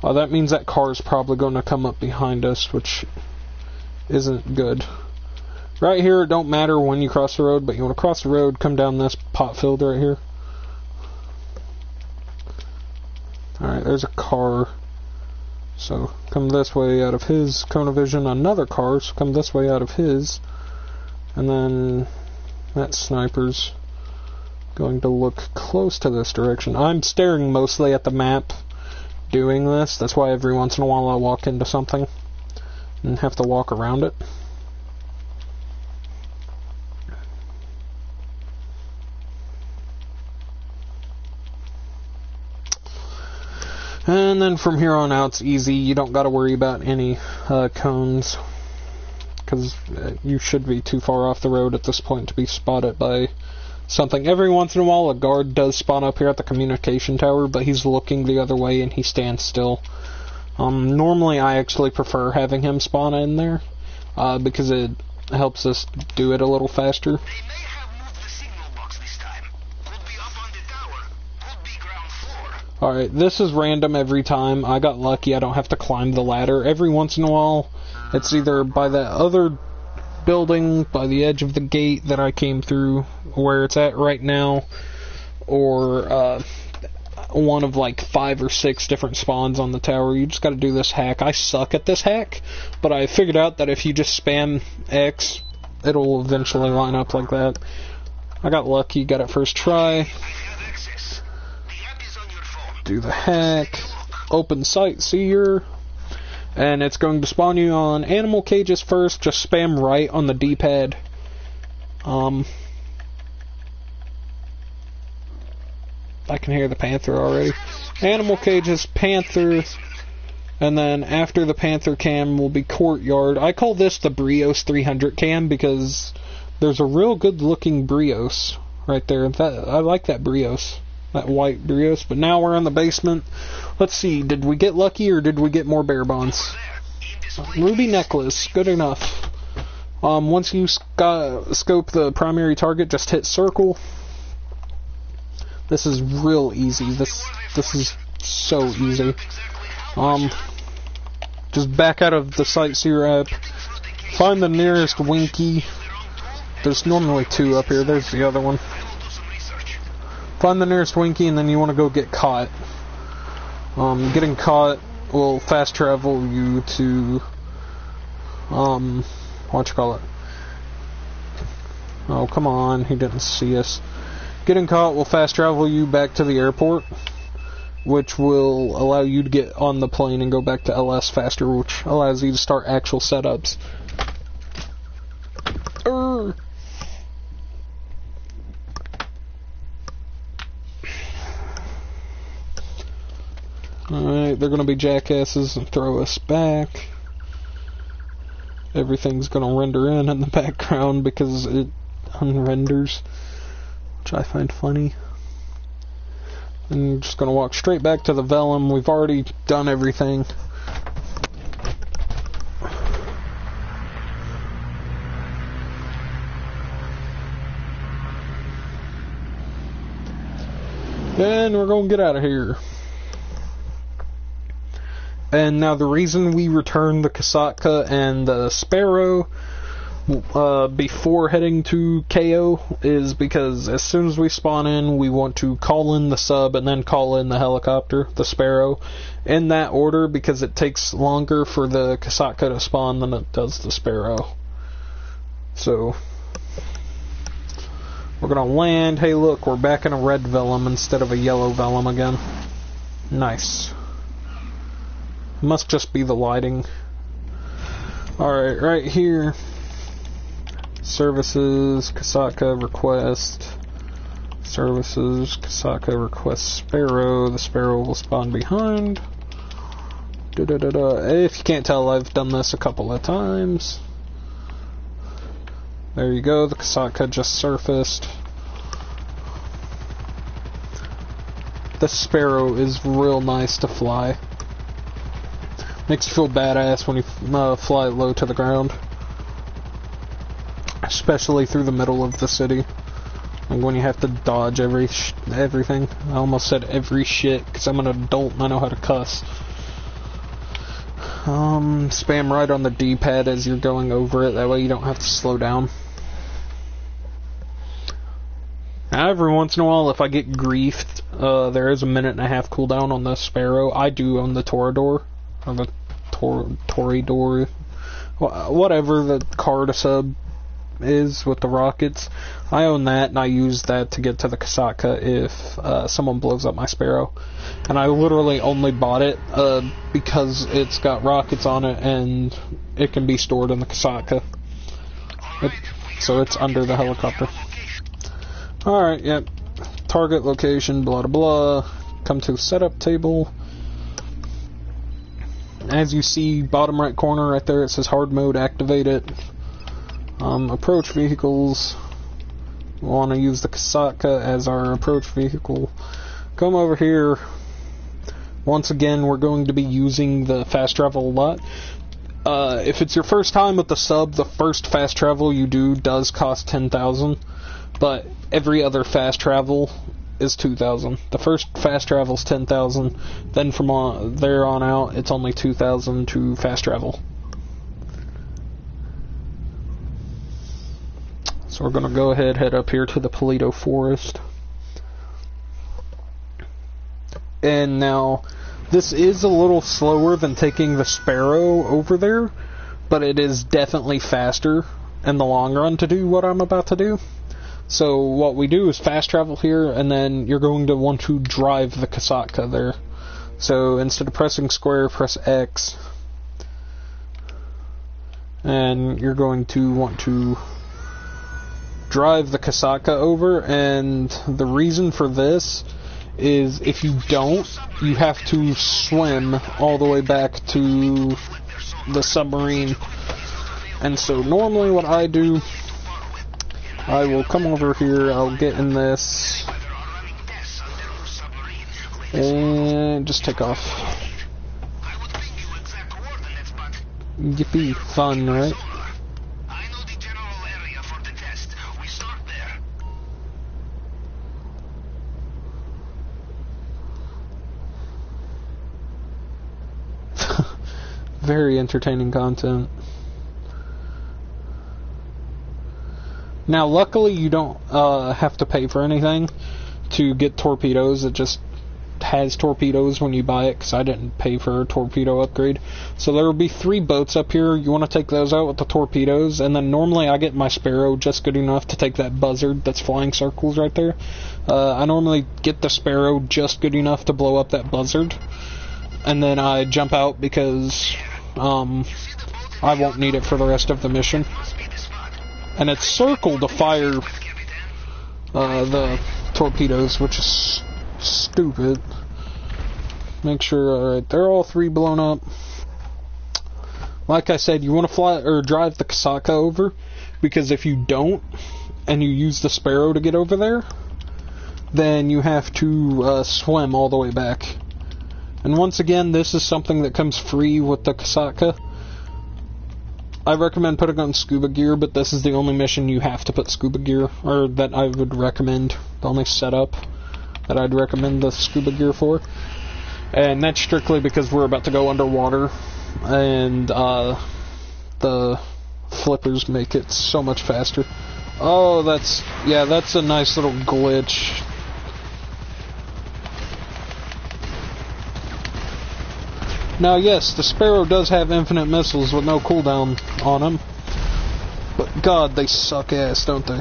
That means that car is probably going to come up behind us, which isn't good. Right here, it don't matter when you cross the road, but you want to cross the road, come down this pot field right here. Alright, there's a car. So, come this way out of his cone of vision. Another car, so come this way out of his. And then that sniper's going to look close to this direction. I'm staring mostly at the map doing this. That's why every once in a while I walk into something and have to walk around it. And then from here on out, it's easy. You don't got to worry about any cones, because you should be too far off the road at this point to be spotted by something. Every once in a while, a guard does spawn up here at the communication tower, but he's looking the other way and he stands still. Normally, I actually prefer having him spawn in there, because it helps us do it a little faster. They may have moved the signal box this time. Could be up on the tower. Could be ground floor. Alright, this is random every time. I got lucky, I don't have to climb the ladder. Every once in a while, it's either by that other building, by the edge of the gate that I came through, where it's at right now, or one of like 5 or 6 different spawns on the tower. You just gotta do this hack. I suck at this hack, but I figured out that if you just spam X, it'll eventually line up like that. I got lucky, got it first try. Do the hack, open sightseer, and it's going to spawn you on animal cages first. Just spam right on the D-pad. I can hear the panther already. Animal cages, panther, and then after the panther cam will be courtyard. I call this the Brios 300 cam because there's a real good looking Brios right there. I like that Brios. That white Brios. But now we're in the basement. Let's see, did we get lucky or did we get more bear bonds? Ruby necklace, good enough. Once you scope the primary target, just hit circle. This is real easy. This is so easy. Just back out of the sightseer app. Find the nearest Winky. There's normally 2 up here. There's the other one. Find the nearest Winky, and then you want to go get caught. Getting caught will fast travel you to, Oh, come on, he didn't see us. Getting caught will fast travel you back to the airport, which will allow you to get on the plane and go back to LS faster, which allows you to start actual setups. Alright, they're gonna be jackasses and throw us back. Everything's gonna render in the background because it unrenders, which I find funny. And I'm just gonna walk straight back to the Vellum. We've already done everything. And we're gonna get out of here. And now the reason we returned the Kasatka and the Sparrow before heading to Cayo is because as soon as we spawn in, we want to call in the sub and then call in the helicopter, the Sparrow, in that order because it takes longer for the Kasatka to spawn than it does the Sparrow. So, we're gonna land. Hey look, we're back in a red Vellum instead of a yellow Vellum again. Nice. Must just be the lighting. Alright, right here. Services, Kasatka request. Services, Kasatka request Sparrow. The Sparrow will spawn behind. If you can't tell, I've done this a couple of times. There you go, the Kasatka just surfaced. The Sparrow is real nice to fly. Makes you feel badass when you fly low to the ground. Especially through the middle of the city. Like when you have to dodge everything. I almost said every shit, because I'm an adult and I know how to cuss. Spam right on the D-pad as you're going over it, that way you don't have to slow down. Now, every once in a while, if I get griefed, there is a 1.5-minute cooldown on the Sparrow. I do own the Torador. Or the Torador, whatever the card sub is with the rockets. I own that, and I use that to get to the Kasatka if someone blows up my Sparrow. And I literally only bought it because it's got rockets on it, and it can be stored in the Kasatka. So it's under the helicopter. Alright, yep. Target location, blah blah blah. Come to setup table. As you see, bottom right corner right there, it says hard mode, activate it. Approach vehicles. We want to use the Kasatka as our approach vehicle. Come over here. Once again, we're going to be using the fast travel a lot. If it's your first time with the sub, the first fast travel you do does cost 10,000, but every other fast travel is 2,000. The first fast travel is 10,000. Then from there on out, it's only 2,000 to fast travel. So we're gonna go ahead, head up here to the Palito Forest. And now, this is a little slower than taking the Sparrow over there, but it is definitely faster in the long run to do what I'm about to do. So what we do is fast travel here, and then you're going to want to drive the Kasatka there. So instead of pressing square, press X. And you're going to want to drive the Kasatka over, and the reason for this is if you don't, you have to swim all the way back to the submarine. And so normally what I do, I will come over here, I'll get in this, and just take off. Yippee, fun, right? Very entertaining content. Now, luckily, you don't have to pay for anything to get torpedoes. It just has torpedoes when you buy it, because I didn't pay for a torpedo upgrade. So there will be 3 boats up here. You want to take those out with the torpedoes, and then normally I get my Sparrow just good enough to take that buzzard that's flying circles right there. I normally get the Sparrow just good enough to blow up that buzzard, and then I jump out because I won't need it for the rest of the mission. And it's circle to fire the torpedoes, which is stupid. Make sure, alright, they're all 3 blown up. Like I said, you want to fly or drive the Kasaka over, because if you don't, and you use the Sparrow to get over there, then you have to swim all the way back. And once again, this is something that comes free with the Kasaka. I recommend putting on scuba gear, but this is the only mission you have to put scuba gear, or that I would recommend, the only setup that I'd recommend the scuba gear for. And that's strictly because we're about to go underwater, and the flippers make it so much faster. Oh, that's a nice little glitch. Now, yes, the Sparrow does have infinite missiles with no cooldown on them, but God, they suck ass, don't they?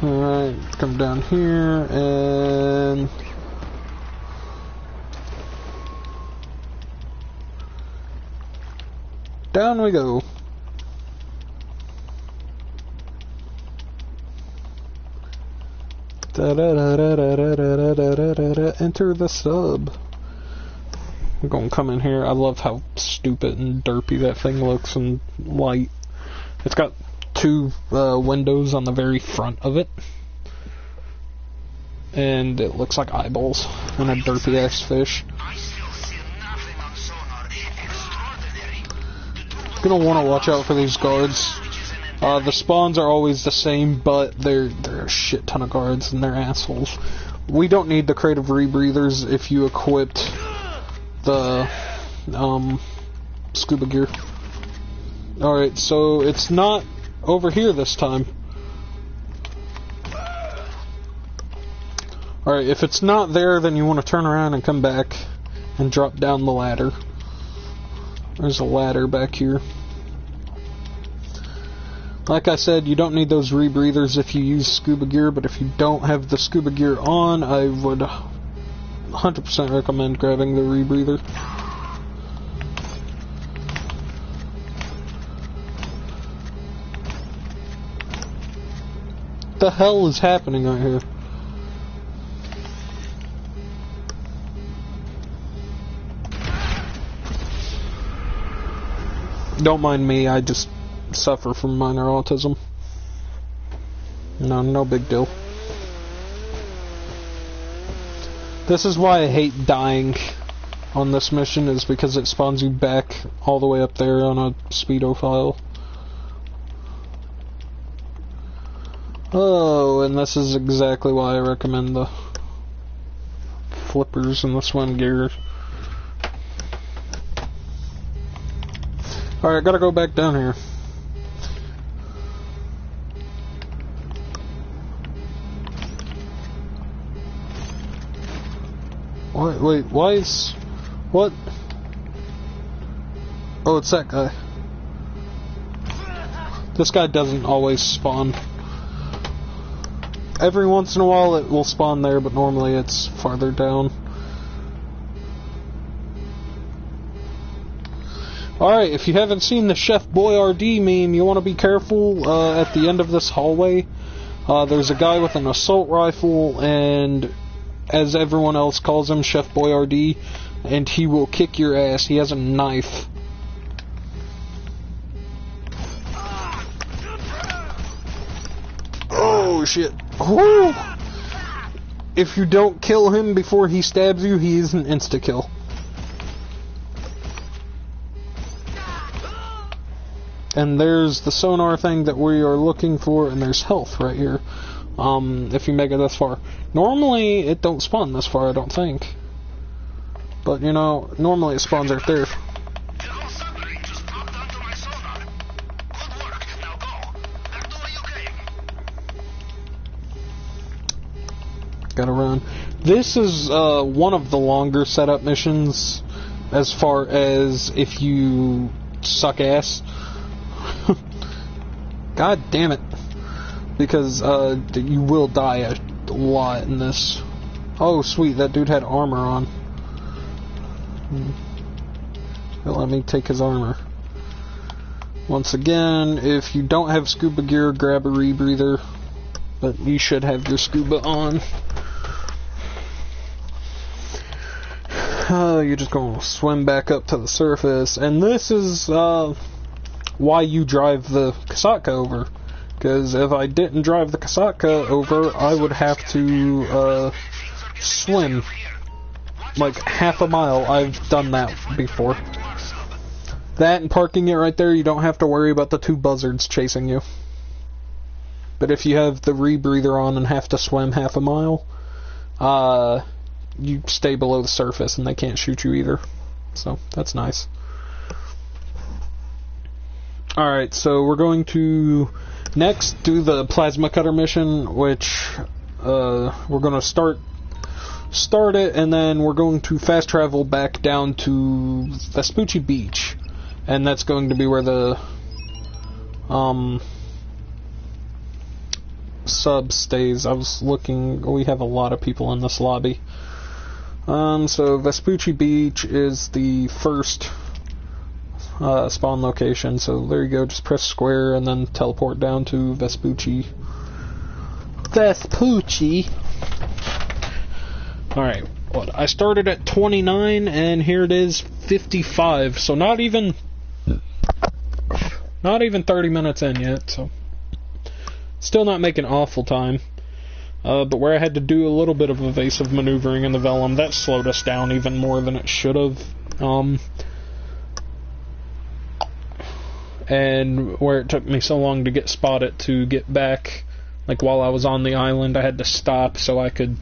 Alright, come down here, and down we go. Enter the sub. I'm gonna come in here. I love how stupid and derpy that thing looks and light. It's got 2 windows on the very front of it, and it looks like eyeballs and a derpy ass fish. Gonna want to watch out for these guards. The spawns are always the same, but they're a shit ton of guards and they're assholes. We don't need the crate of rebreathers if you equipped the scuba gear. Alright, so it's not over here this time. Alright, if it's not there, then you want to turn around and come back and drop down the ladder. There's a ladder back here. Like I said, you don't need those rebreathers if you use scuba gear, but if you don't have the scuba gear on, I would 100% recommend grabbing the rebreather. What the hell is happening right here? Don't mind me, I just suffer from minor autism. No big deal. This is why I hate dying on this mission, is because it spawns you back all the way up there on a speedo file. Oh, and this is exactly why I recommend the flippers and the swim gear. Alright, I gotta go back down here. Wait, why is... What? Oh, it's that guy. This guy doesn't always spawn. Every once in a while it will spawn there, but normally it's farther down. Alright, if you haven't seen the Chef Boyardee meme, you want to be careful at the end of this hallway. There's a guy with an assault rifle, and as everyone else calls him, Chef Boyardee, and he will kick your ass. He has a knife. Oh shit. Woo! If you don't kill him before he stabs you, he is an insta-kill. And there's the sonar thing that we are looking for, and there's health right here. If you make it this far. Normally, it don't spawn this far, I don't think. But, you know, normally it spawns right there. General submarine just popped onto my sonar. Good work. Now go. Back to where you came. gotta run. This is one of the longer setup missions, as far as if you suck ass. God damn it. Because you will die a lot in this. Oh, sweet, that dude had armor on. Let me take his armor. Once again, if you don't have scuba gear, grab a rebreather. But you should have your scuba on. You're just going to swim back up to the surface. And this is why you drive the Kasatka over. Because if I didn't drive the Kasatka over, I would have to swim like half a mile. I've done that before. That and parking it right there, you don't have to worry about the two buzzards chasing you. But if you have the rebreather on and have to swim half a mile, you stay below the surface and they can't shoot you either. So, that's nice. Alright, so we're going to next do the plasma cutter mission, which we're going to start it, and then we're going to fast travel back down to Vespucci Beach. And that's going to be where the sub stays. I was looking, we have a lot of people in this lobby. So Vespucci Beach is the first spawn location. So there you go, just press square and then teleport down to Vespucci. Alright, what? I started at 29 and here it is 55. So not even 30 minutes in yet, so still not making awful time. But where I had to do a little bit of evasive maneuvering in the Vellum, that slowed us down even more than it should have. And where it took me so long to get spotted to get back, like while I was on the island, I had to stop so I could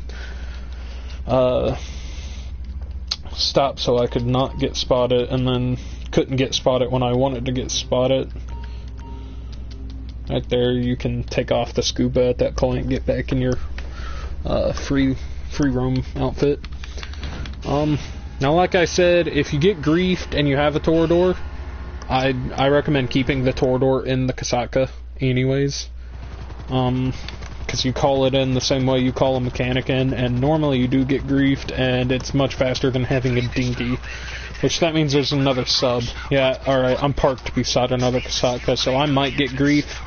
not get spotted, and then couldn't get spotted when I wanted to get spotted. Right there, you can take off the scuba at that point, get back in your free roam outfit. Now, like I said, if you get griefed and you have a Torador, I recommend keeping the Torador in the Kasatka anyways. Because you call it in the same way you call a mechanic in, and normally you do get griefed, and it's much faster than having a dinghy. Which that means there's another sub. Yeah, alright, I'm parked beside another Kasatka, so I might get grief.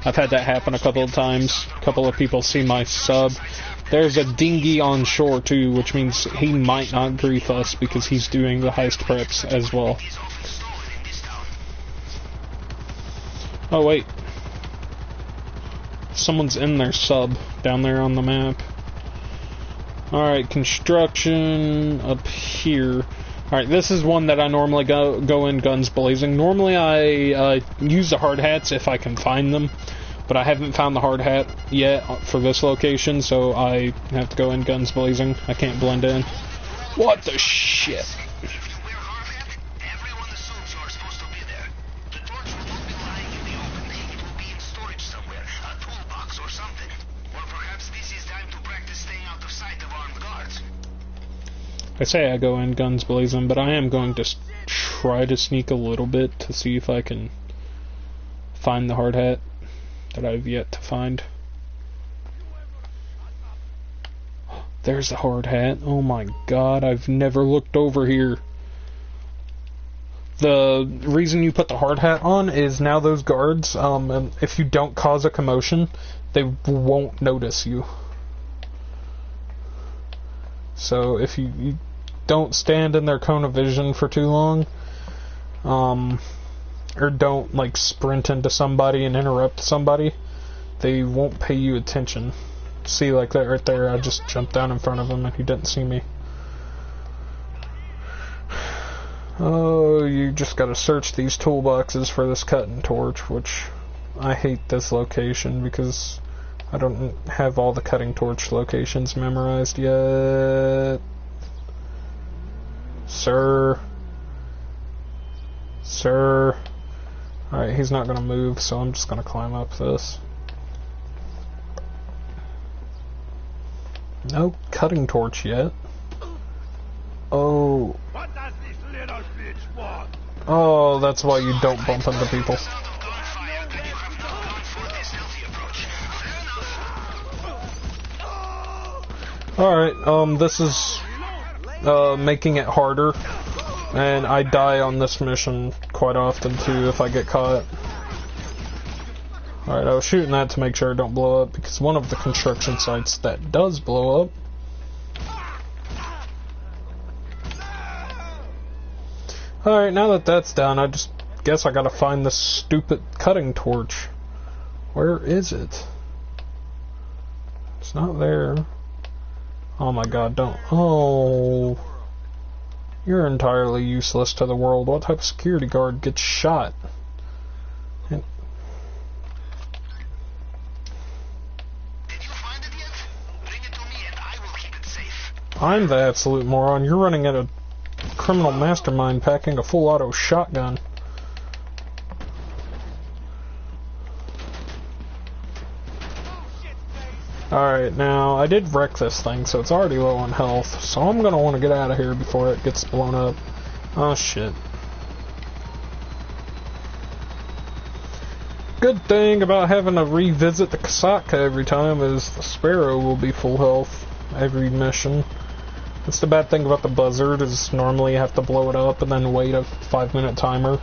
I've had that happen a couple of times. A couple of people see my sub. There's a dinghy on shore too, which means he might not grief us because he's doing the heist preps as well. Oh wait. Someone's in their sub down there on the map. Alright, construction up here. Alright, this is one that I normally go in guns blazing. Normally I use the hard hats if I can find them, but I haven't found the hard hat yet for this location, so I have to go in guns blazing. I can't blend in. What the shit? If you wear hard hat, everyone assumes you are supposed to be there. The torch will not be lying in the open. It will be in storage somewhere, a toolbox or something. Or perhaps this is time to practice staying out of sight of armed guards. I say I go in guns blazing, but I am going to try to sneak a little bit to see if I can find the hard hat that I've yet to find. There's the hard hat. Oh my god, I've never looked over here. The reason you put the hard hat on is now those guards, if you don't cause a commotion, they won't notice you. So if you don't stand in their cone of vision for too long, or don't like sprint into somebody and interrupt somebody, they won't pay you attention. See, like that right there, I just jumped down in front of him and he didn't see me. Oh, you just gotta search these toolboxes for this cutting torch, which I hate this location because I don't have all the cutting torch locations memorized yet. Sir. Alright, he's not gonna move, so I'm just gonna climb up this. No cutting torch yet. Oh. What does this little bitch want? Oh, that's why you don't bump into people. Alright, this is making it harder, and I die on this mission quite often too if I get caught. Alright, I was shooting that to make sure it don't blow up, because one of the construction sites that does blow up. Alright, now that that's done, I just guess I gotta find this stupid cutting torch. Where is it? It's not there. Oh my god, don't. Oh. You're entirely useless to the world. What type of security guard gets shot? And Did you find it yet? Bring it to me and I will keep it safe. I'm the absolute moron. You're running at a criminal mastermind packing a full auto shotgun. Alright, now, I did wreck this thing, so it's already low on health, so I'm gonna want to get out of here before it gets blown up. Oh, shit. Good thing about having to revisit the Kasatka every time is the Sparrow will be full health every mission. That's the bad thing about the Buzzard, is normally you have to blow it up and then wait a 5-minute timer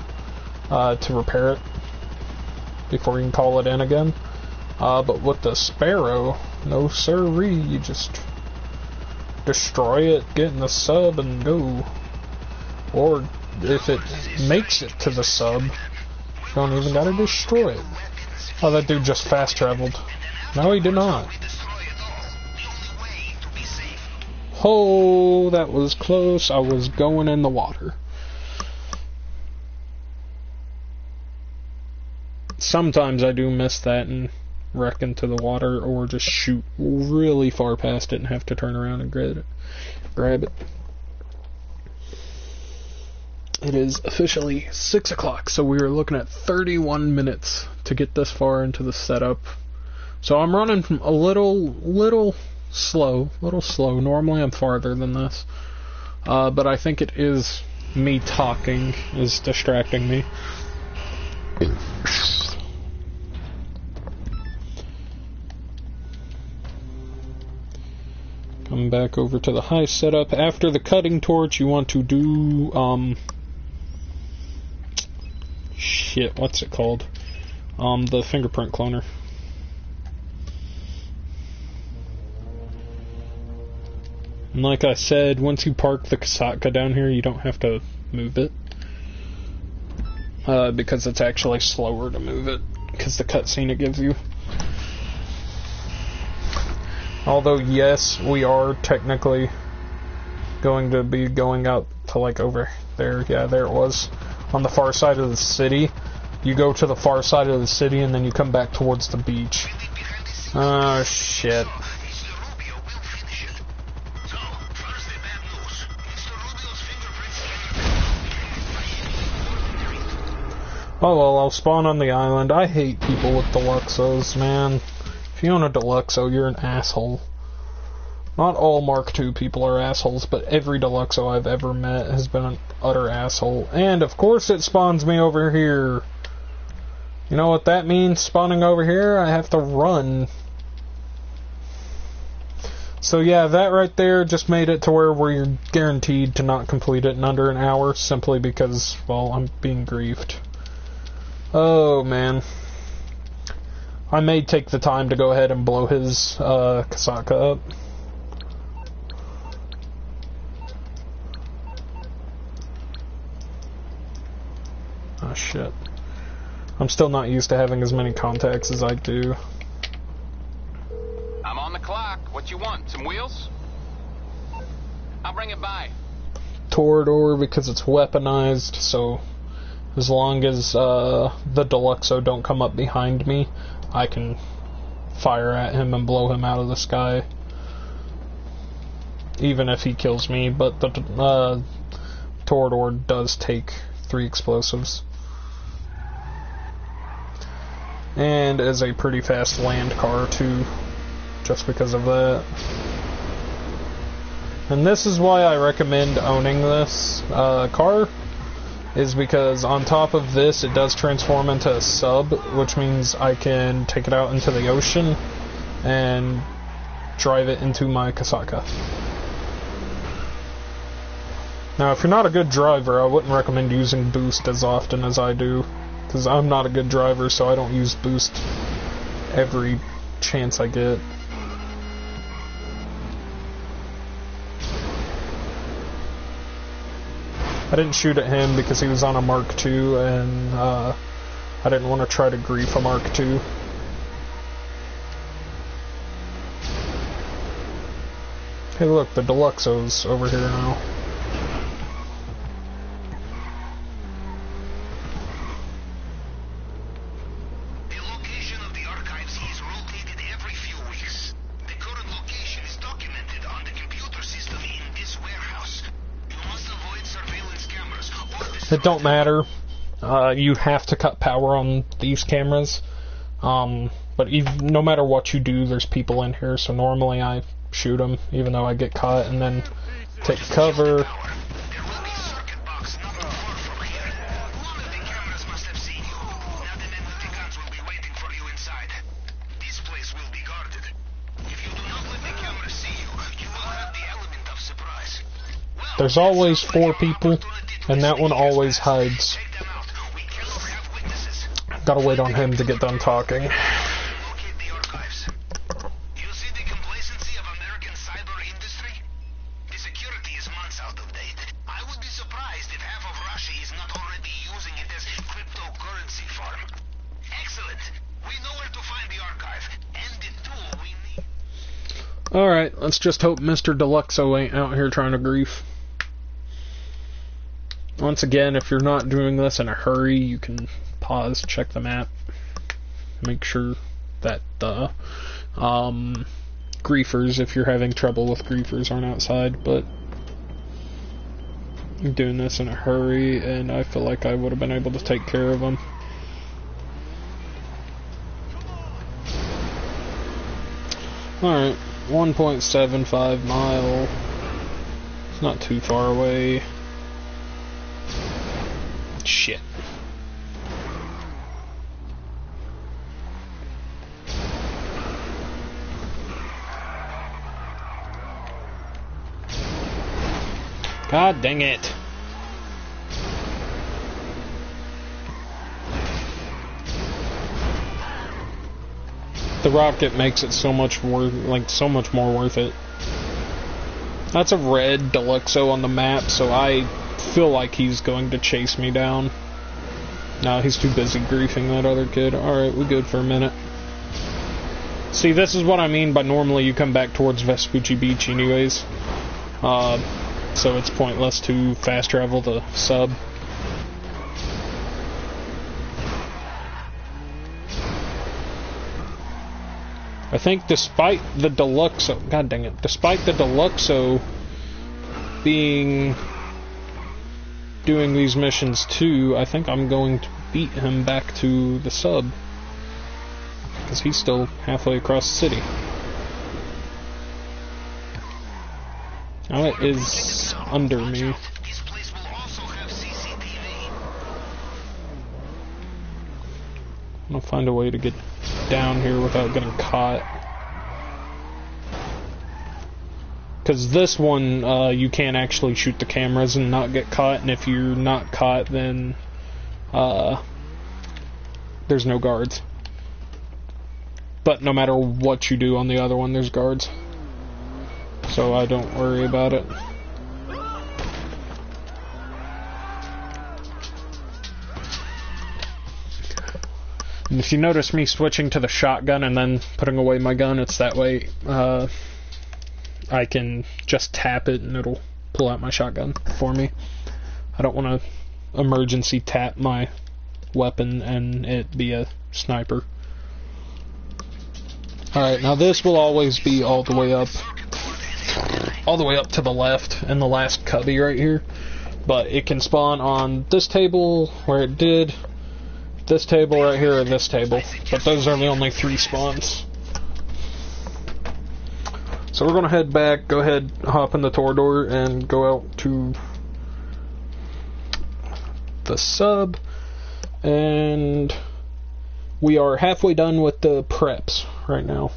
to repair it before you can call it in again. But with the Sparrow, no sirree, you just destroy it, get in the sub, and go. Or if it makes it to the sub, you don't even gotta destroy it. Oh, that dude just fast traveled. No, he did not. Oh, that was close. I was going in the water. Sometimes I do miss that and wreck into the water, or just shoot really far past it and have to turn around and grab it. It is officially 6 o'clock, so we are looking at 31 minutes to get this far into the setup. So I'm running from a little slow. Normally I'm farther than this, but I think it is me talking is distracting me. Come back over to the high setup. After the cutting torch, you want to do, shit, what's it called? The fingerprint cloner. And like I said, once you park the Kasatka down here, you don't have to move it. Because it's actually slower to move it, because the cutscene it gives you. Although, yes, we are technically going to be going out to, like, over there. Yeah, there it was. On the far side of the city. You go to the far side of the city, and then you come back towards the beach. Oh, shit. Oh, well, I'll spawn on the island. I hate people with Deluxos, man. If you own a Deluxo, you're an asshole. Not all Mark II people are assholes, but every Deluxo I've ever met has been an utter asshole. And, of course, it spawns me over here. You know what that means, spawning over here? I have to run. So, yeah, that right there just made it to where you're guaranteed to not complete it in under an hour, simply because, well, I'm being griefed. Oh, man. I may take the time to go ahead and blow his Kasatka up. Oh shit. I'm still not used to having as many contacts as I do. I'm on the clock. What you want? Some wheels? I'll bring it by. Torador, because it's weaponized, so as long as the Deluxo don't come up behind me, I can fire at him and blow him out of the sky. Even if he kills me, but the Torador does take 3 explosives. And is a pretty fast land car too, just because of that. And this is why I recommend owning this car, is because on top of this it does transform into a sub, which means I can take it out into the ocean and drive it into my Kasaka. Now if you're not a good driver, I wouldn't recommend using boost as often as I do, because I'm not a good driver, so I don't use boost every chance I get. I didn't shoot at him because he was on a Mark II, and I didn't want to try to grief a Mark II. Hey look, the Deluxo's over here now. The location of the archives is rotated every few weeks. The current location is documented on the computer system in this warehouse. You must avoid surveillance cameras or It don't matter. You have to cut power on these cameras. But no matter what you do, there's people in here, so normally I shoot them, even though I get caught, and then take cover. There will be a circuit box not too far from here. One of the cameras must have seen you. Now the men with the guns will be waiting for you inside. This place will be guarded. If you do not let the camera see you, you will have the element of surprise. Well, There's always 4 people, and that one always hides. take them out. We cannot have witnesses. Gotta wait on him to get done talking. Locate the archives. You see the complacency of American cyber industry? The security is months out of date. I would be surprised if half of Russia is not already using it as cryptocurrency farm. Excellent. We know where to find the archive and the tool we need. Alright, let's just hope Mr. Deluxo ain't out here trying to grief. Once again, if you're not doing this in a hurry, you can pause, check the map, make sure that the griefers, if you're having trouble with griefers, aren't outside, but I'm doing this in a hurry, and I feel like I would have been able to take care of them. Alright, 1.75 mile. It's not too far away. Shit. God dang it. The rocket makes it so much more worth it. That's a red Deluxo on the map, so I feel like he's going to chase me down. No, he's too busy griefing that other kid. Alright, we good for a minute. See, this is what I mean by normally you come back towards Vespucci Beach anyways. So it's pointless to fast travel the sub. I think despite the Deluxo, god dang it, despite the Deluxo doing these missions too, I think I'm going to beat him back to the sub. Because he's still halfway across the city. Now it is under me. This place will also have CCTV. I'm gonna find a way to get down here without getting caught. Because this one, you can't actually shoot the cameras and not get caught, and if you're not caught, then there's no guards. But no matter what you do on the other one, there's guards. So I don't worry about it. And if you notice me switching to the shotgun and then putting away my gun, it's that way I can just tap it and it'll pull out my shotgun for me. I don't want to emergency tap my weapon and it be a sniper. Alright, now this will always be all the way up to the left in the last cubby right here. But it can spawn on this table where it did, this table right here, and this table. But those are the only 3 spawns. So we're gonna head back, go ahead, hop in the Torador, and go out to the sub, and we are halfway done with the preps right now.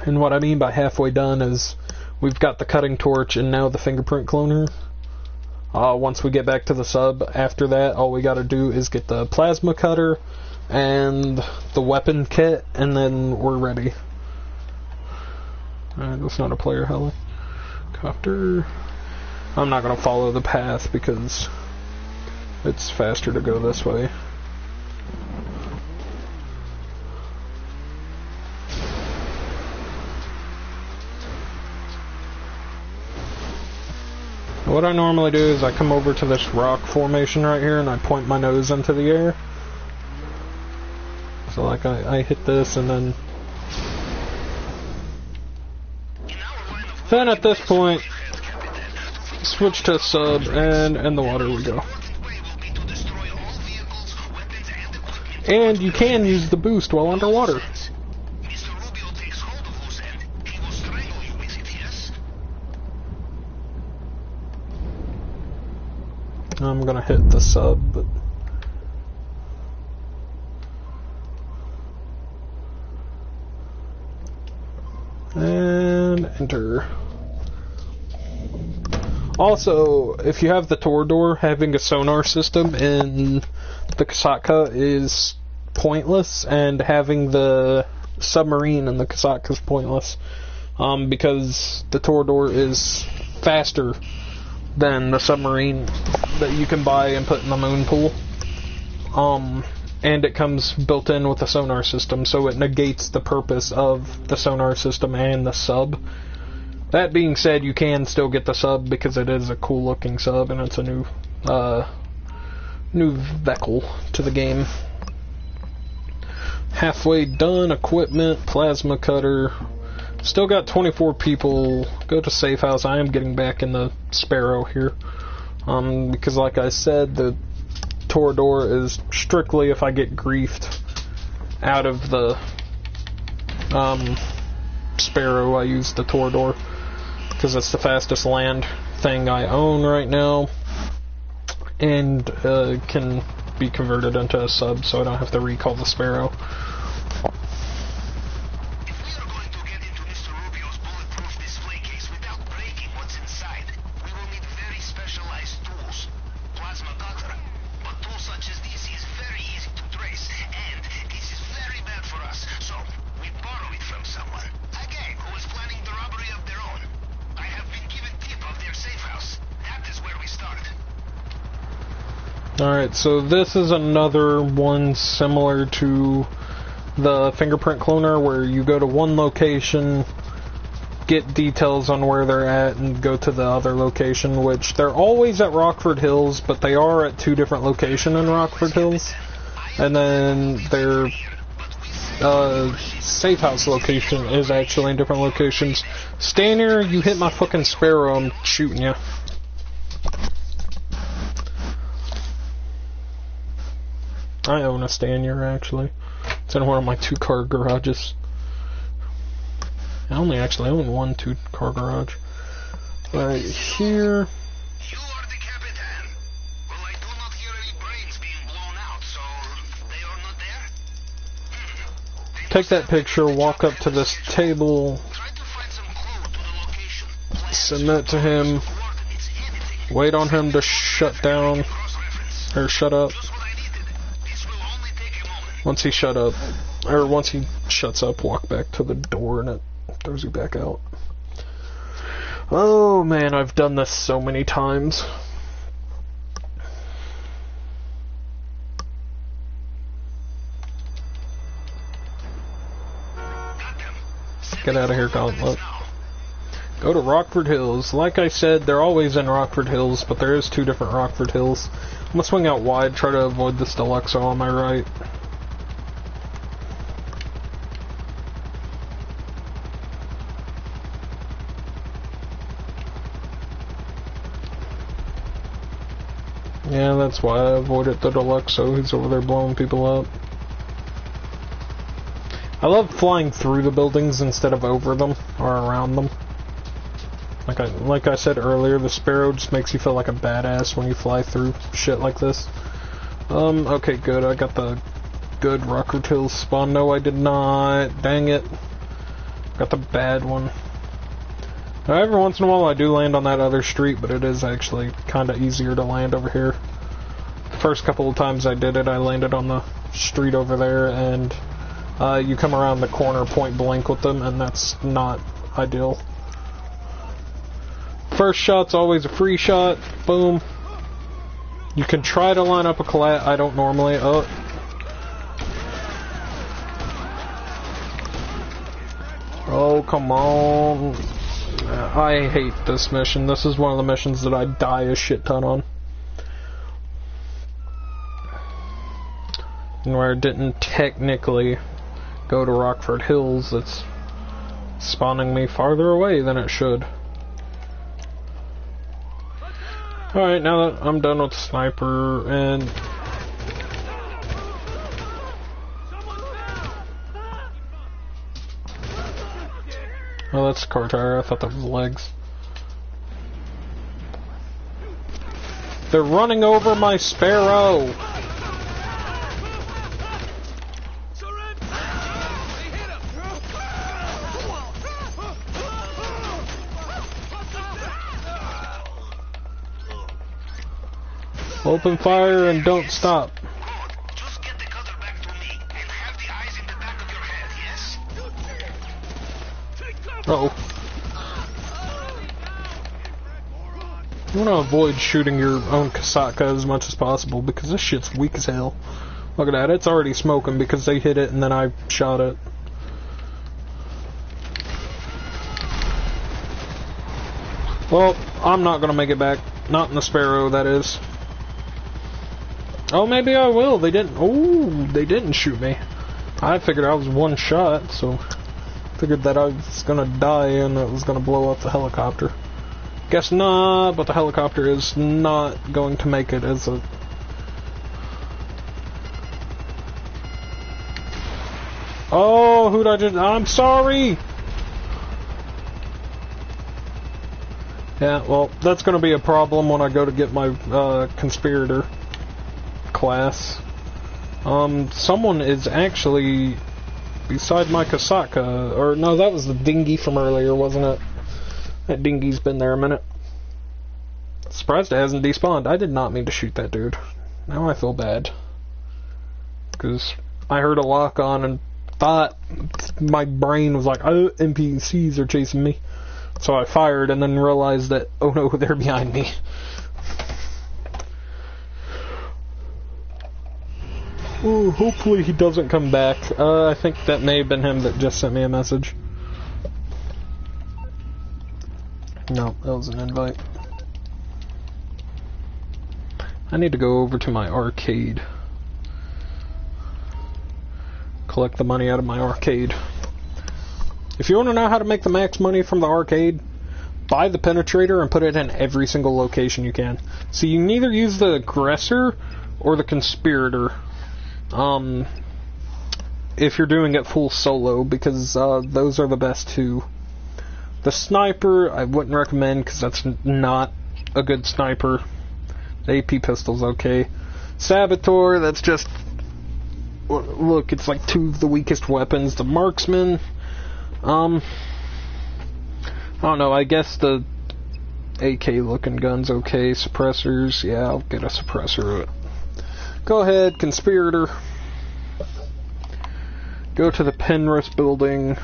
And what I mean by halfway done is we've got the cutting torch and now the fingerprint cloner. Once we get back to the sub, after that, all we gotta do is get the plasma cutter and the weapon kit, and then we're ready. Alright, that's not a player helicopter. I'm not gonna follow the path because it's faster to go this way. What I normally do is I come over to this rock formation right here and I point my nose into the air. So like I hit this and then at this point switch to sub and in the water we go. And you can use the boost while underwater. I'm gonna hit the sub, but and enter. Also, if you have the Torador, having a sonar system in the Kasatka is pointless, and having the submarine in the Kasatka is pointless, because the Torador is faster than the submarine that you can buy and put in the moon pool. And it comes built in with the sonar system, so it negates the purpose of the sonar system and the sub. That being said, you can still get the sub because it is a cool looking sub and it's a new vehicle to the game. Halfway done, equipment, plasma cutter. Still got 24 people. Go to safe house. I am getting back in the Sparrow here. Because like I said, the Torador is strictly if I get griefed out of the Sparrow, I use the Torador. Because it's the fastest land thing I own right now. And can be converted into a sub, so I don't have to recall the Sparrow. Alright, so this is another one similar to the fingerprint cloner where you go to one location, get details on where they're at, and go to the other location, which they're always at Rockford Hills, but they are at two different locations in Rockford Hills. And then their safe house location is actually in different locations. Stand here, you hit my fucking Sparrow, I'm shooting you. I own a Stanier, actually. It's in one of my 2-car garages. I only actually own one 2-car garage. Right here. You are the Capitan. Well, I do not hear any brains being blown out, so they are not there? Take that picture, walk up to this table, Try to find some clue to the location. send that to him, Coordinates, anything. wait on him to shut down, Cross-reference. or shut up. Just what I needed. This will only take a moment. Once he shut up, or once he shuts up, walk back to the door and it throws you back out. Oh man, I've done this so many times. Get out of here, Gauntlet. Go to Rockford Hills. Like I said, they're always in Rockford Hills, but there is two different Rockford Hills. I'm gonna swing out wide, try to avoid this Deluxo on my right. Yeah, that's why I avoided the Deluxo. He's over there blowing people up. I love flying through the buildings instead of over them or around them. Like I said earlier, the Sparrow just makes you feel like a badass when you fly through shit like this. Okay, good. I got the good Rocket Hills spawn. No, I did not. Dang it. Got the bad one. Now, every once in a while I do land on that other street, but it is actually kind of easier to land over here. The first couple of times I did it, I landed on the street over there, and you come around the corner point blank with them, and that's not ideal. First shot's always a free shot. Boom. You can try to line up a collat. I don't normally. Oh. Oh, come on. I hate this mission. This is one of the missions that I die a shit ton on. And where I didn't technically go to Rockford Hills, it's spawning me farther away than it should. Alright, now that I'm done with the sniper, and... Oh, that's the car tire. I thought that was legs. They're running over my Sparrow! Open fire and don't stop. Just get the cutter back to me and have the eyes in the back of your head, yes? Uh-oh. You want to avoid shooting your own Kasatka as much as possible because this shit's weak as hell. Look at that, it's already smoking because they hit it and then I shot it. Well, I'm not gonna make it back. Not in the Sparrow, that is. Oh, maybe I will. They didn't. Oh, they didn't shoot me. I figured I was one shot, so figured that I was gonna die and it was gonna blow up the helicopter. Guess not, but the helicopter is not going to make it as a... Oh, who'd I just... I'm sorry! Yeah, well, that's gonna be a problem when I go to get my conspirator class. Someone is actually beside my Kasatka, or no, that was the dinghy from earlier, wasn't it? That dinghy's been there a minute. Surprised it hasn't despawned. I did not mean to shoot that dude. Now I feel bad. Because I heard a lock on and thought, my brain was like, oh, NPCs are chasing me. So I fired and then realized that, oh no, they're behind me. Ooh, hopefully he doesn't come back. I think that may have been him that just sent me a message. No, that was an invite. I need to go over to my arcade. Collect the money out of my arcade. If you want to know how to make the max money from the arcade, buy the penetrator and put it in every single location you can. So you can either use the aggressor or the conspirator. If you're doing it full solo, because those are the best two. The sniper, I wouldn't recommend, because that's not a good sniper. The AP pistol's okay. Saboteur, that's just... Look, it's like two of the weakest weapons. The marksman, I don't know, I guess the AK-looking gun's okay. Suppressors, yeah, I'll get a suppressor. Go ahead, conspirator. Go to the Penrith building.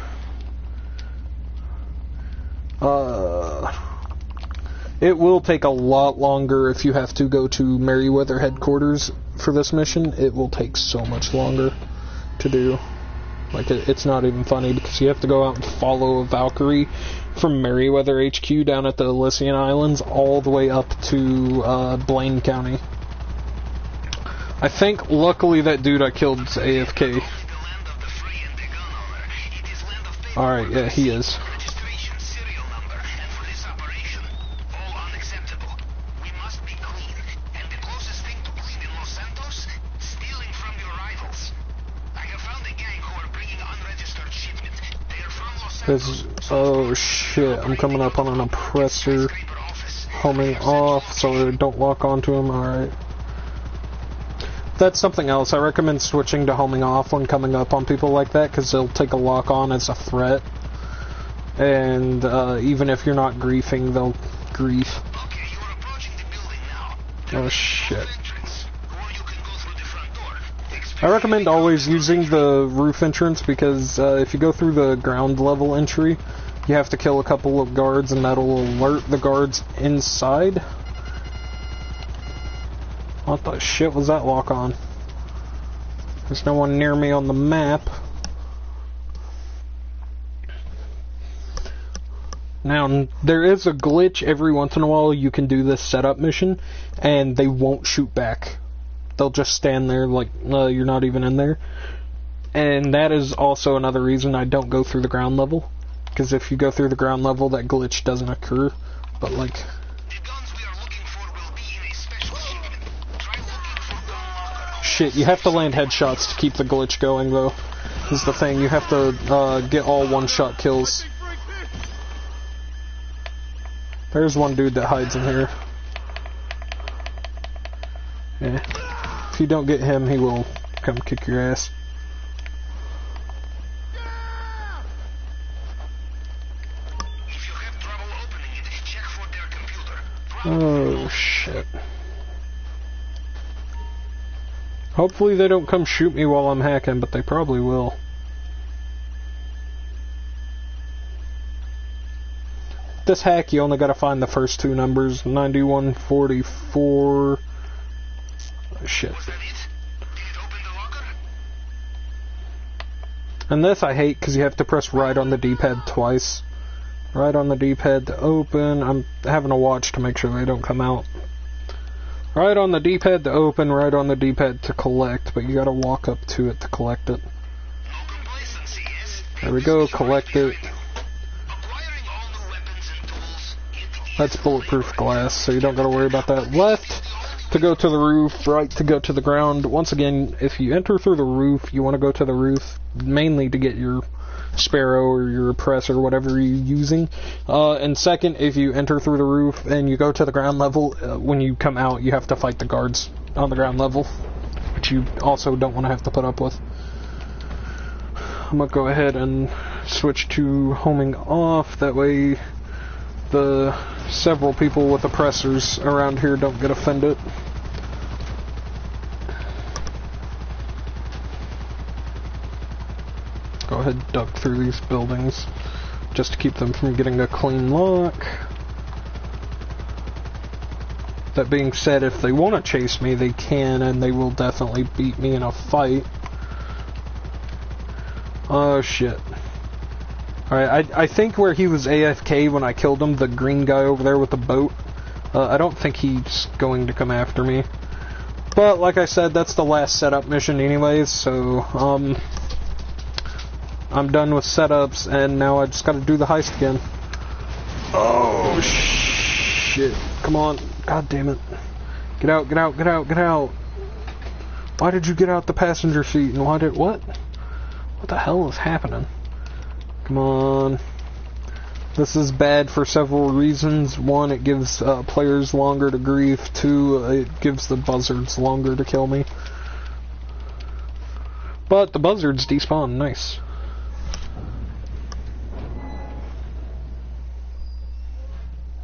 It will take a lot longer if you have to go to Merryweather headquarters for this mission. It will take so much longer to do. Like, it's not even funny because you have to go out and follow a Valkyrie from Merryweather HQ down at the Elysian Islands all the way up to Blaine County. I think, luckily, that dude I killed is AFK. Alright, yeah, he is. Oh shit, I'm coming up on an oppressor. Homing off so don't lock onto him. Alright. That's something else. I recommend switching to homing off when coming up on people like that, because they'll take a lock on as a threat. And even if you're not griefing, they'll grief. Oh shit. I recommend always using the roof entrance, because if you go through the ground level entry, you have to kill a couple of guards, and that'll alert the guards inside. What the shit was that lock on? There's no one near me on the map. Now, there is a glitch every once in a while. You can do this setup mission, and they won't shoot back. They'll just stand there like you're not even in there. And that is also another reason I don't go through the ground level. Because if you go through the ground level, that glitch doesn't occur. But like... Shit, you have to land headshots to keep the glitch going, though. Is the thing. You have to get all one-shot kills. There's one dude that hides in here. Yeah. If you don't get him, he will come kick your ass. If you have trouble opening it, check for their computer. Oh, shit. Hopefully they don't come shoot me while I'm hacking, but they probably will. This hack, you only gotta find the first two numbers, 9144. Oh, shit. Was that it? Did it open the locker? And this I hate because you have to press right on the D-pad twice. Right on the D-pad to open. I'm having to watch to make sure they don't come out. Right on the D-pad to open, right on the D-pad to collect, but you gotta walk up to it to collect it. No complacency, yes? There we go, collect it. Acquiring all new weapons and tools. That's bulletproof glass, so you don't gotta worry about that. Left to go to the roof, right to go to the ground. Once again, if you enter through the roof, you want to go to the roof mainly to get your sparrow or your oppressor, whatever you're using. And second, if you enter through the roof and you go to the ground level, when you come out, you have to fight the guards on the ground level, which you also don't want to have to put up with. I'm going to go ahead and switch to homing off, that way the several people with oppressors around here don't get offended. Go ahead and duck through these buildings just to keep them from getting a clean lock. That being said, if they want to chase me, they can, and they will definitely beat me in a fight. Oh shit. Alright, I think where he was AFK when I killed him, the green guy over there with the boat, I don't think he's going to come after me. But like I said, that's the last setup mission anyways, so I'm done with setups, and now I just gotta do the heist again. Oh, shit. Come on. God damn it. Get out, get out, get out, get out. Why did you get out the passenger seat, and why did... What? What the hell is happening? Come on. This is bad for several reasons. One, it gives players longer to grief. Two, it gives the buzzards longer to kill me. But the buzzards despawn. Nice.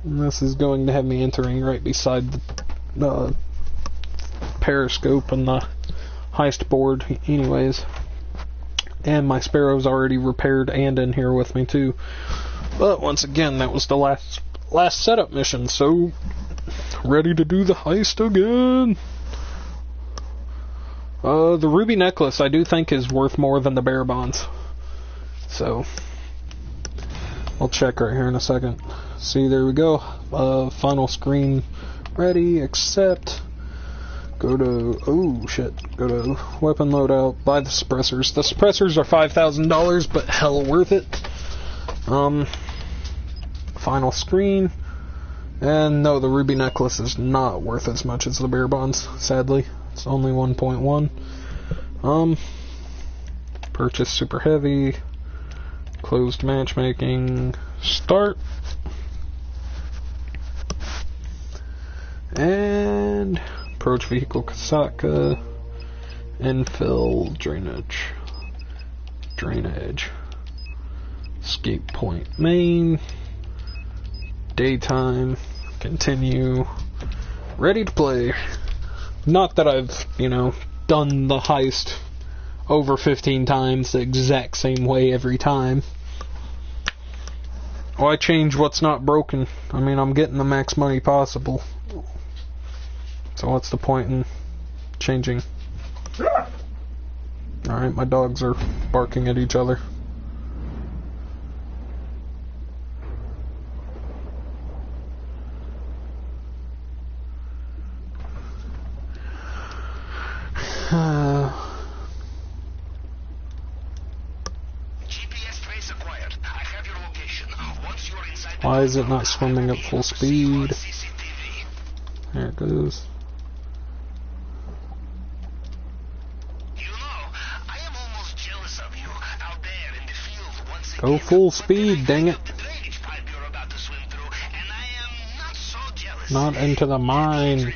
And this is going to have me entering right beside the periscope and the heist board anyways. And my sparrow's already repaired and in here with me too. But once again, that was the last setup mission, so ready to do the heist again. The ruby necklace I do think is worth more than the bear bonds. So I'll check right here in a second. See, there we go. Final screen ready, accept. Go to, oh shit, go to weapon loadout, buy the suppressors. The suppressors are $5,000, but hell worth it. Final screen. And no, the ruby necklace is not worth as much as the bear bonds, sadly. It's only 1.1. Purchase super heavy. Closed matchmaking. Start. And approach vehicle Kasaka. Infill drainage. Drainage. Escape point main. Daytime. Continue. Ready to play. Not that I've, done the heist over 15 times the exact same way every time. Why change what's not broken? I mean, I'm getting the max money possible. So what's the point in changing? Alright, my dogs are barking at each other. Why is it not swimming at full speed? There it goes. Go full speed, dang it. Not into the mine.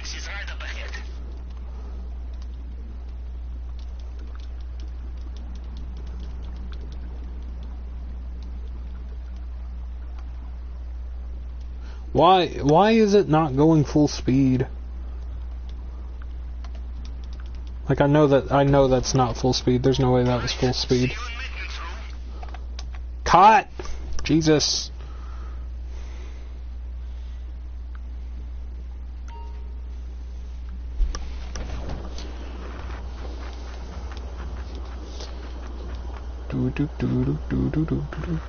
Why is it not going full speed? Like, I know that's not full speed. There's no way that was full speed. Caught! Jesus. Do do do do do do do do.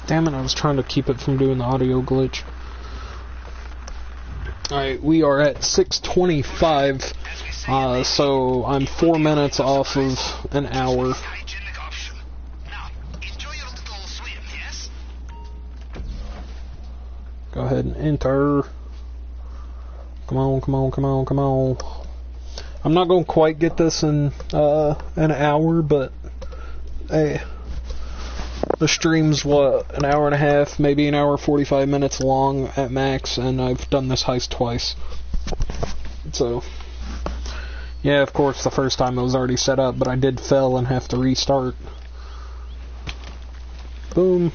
Damn it, I was trying to keep it from doing the audio glitch. Alright, we are at 6:25, so I'm 4 minutes off of an hour. Go ahead and enter. Come on, come on, come on, come on. I'm not going to quite get this in an hour, but hey. The stream's, an hour and a half, maybe an hour 45 minutes long at max, and I've done this heist twice. So, yeah, of course, the first time it was already set up, but I did fail and have to restart. Boom.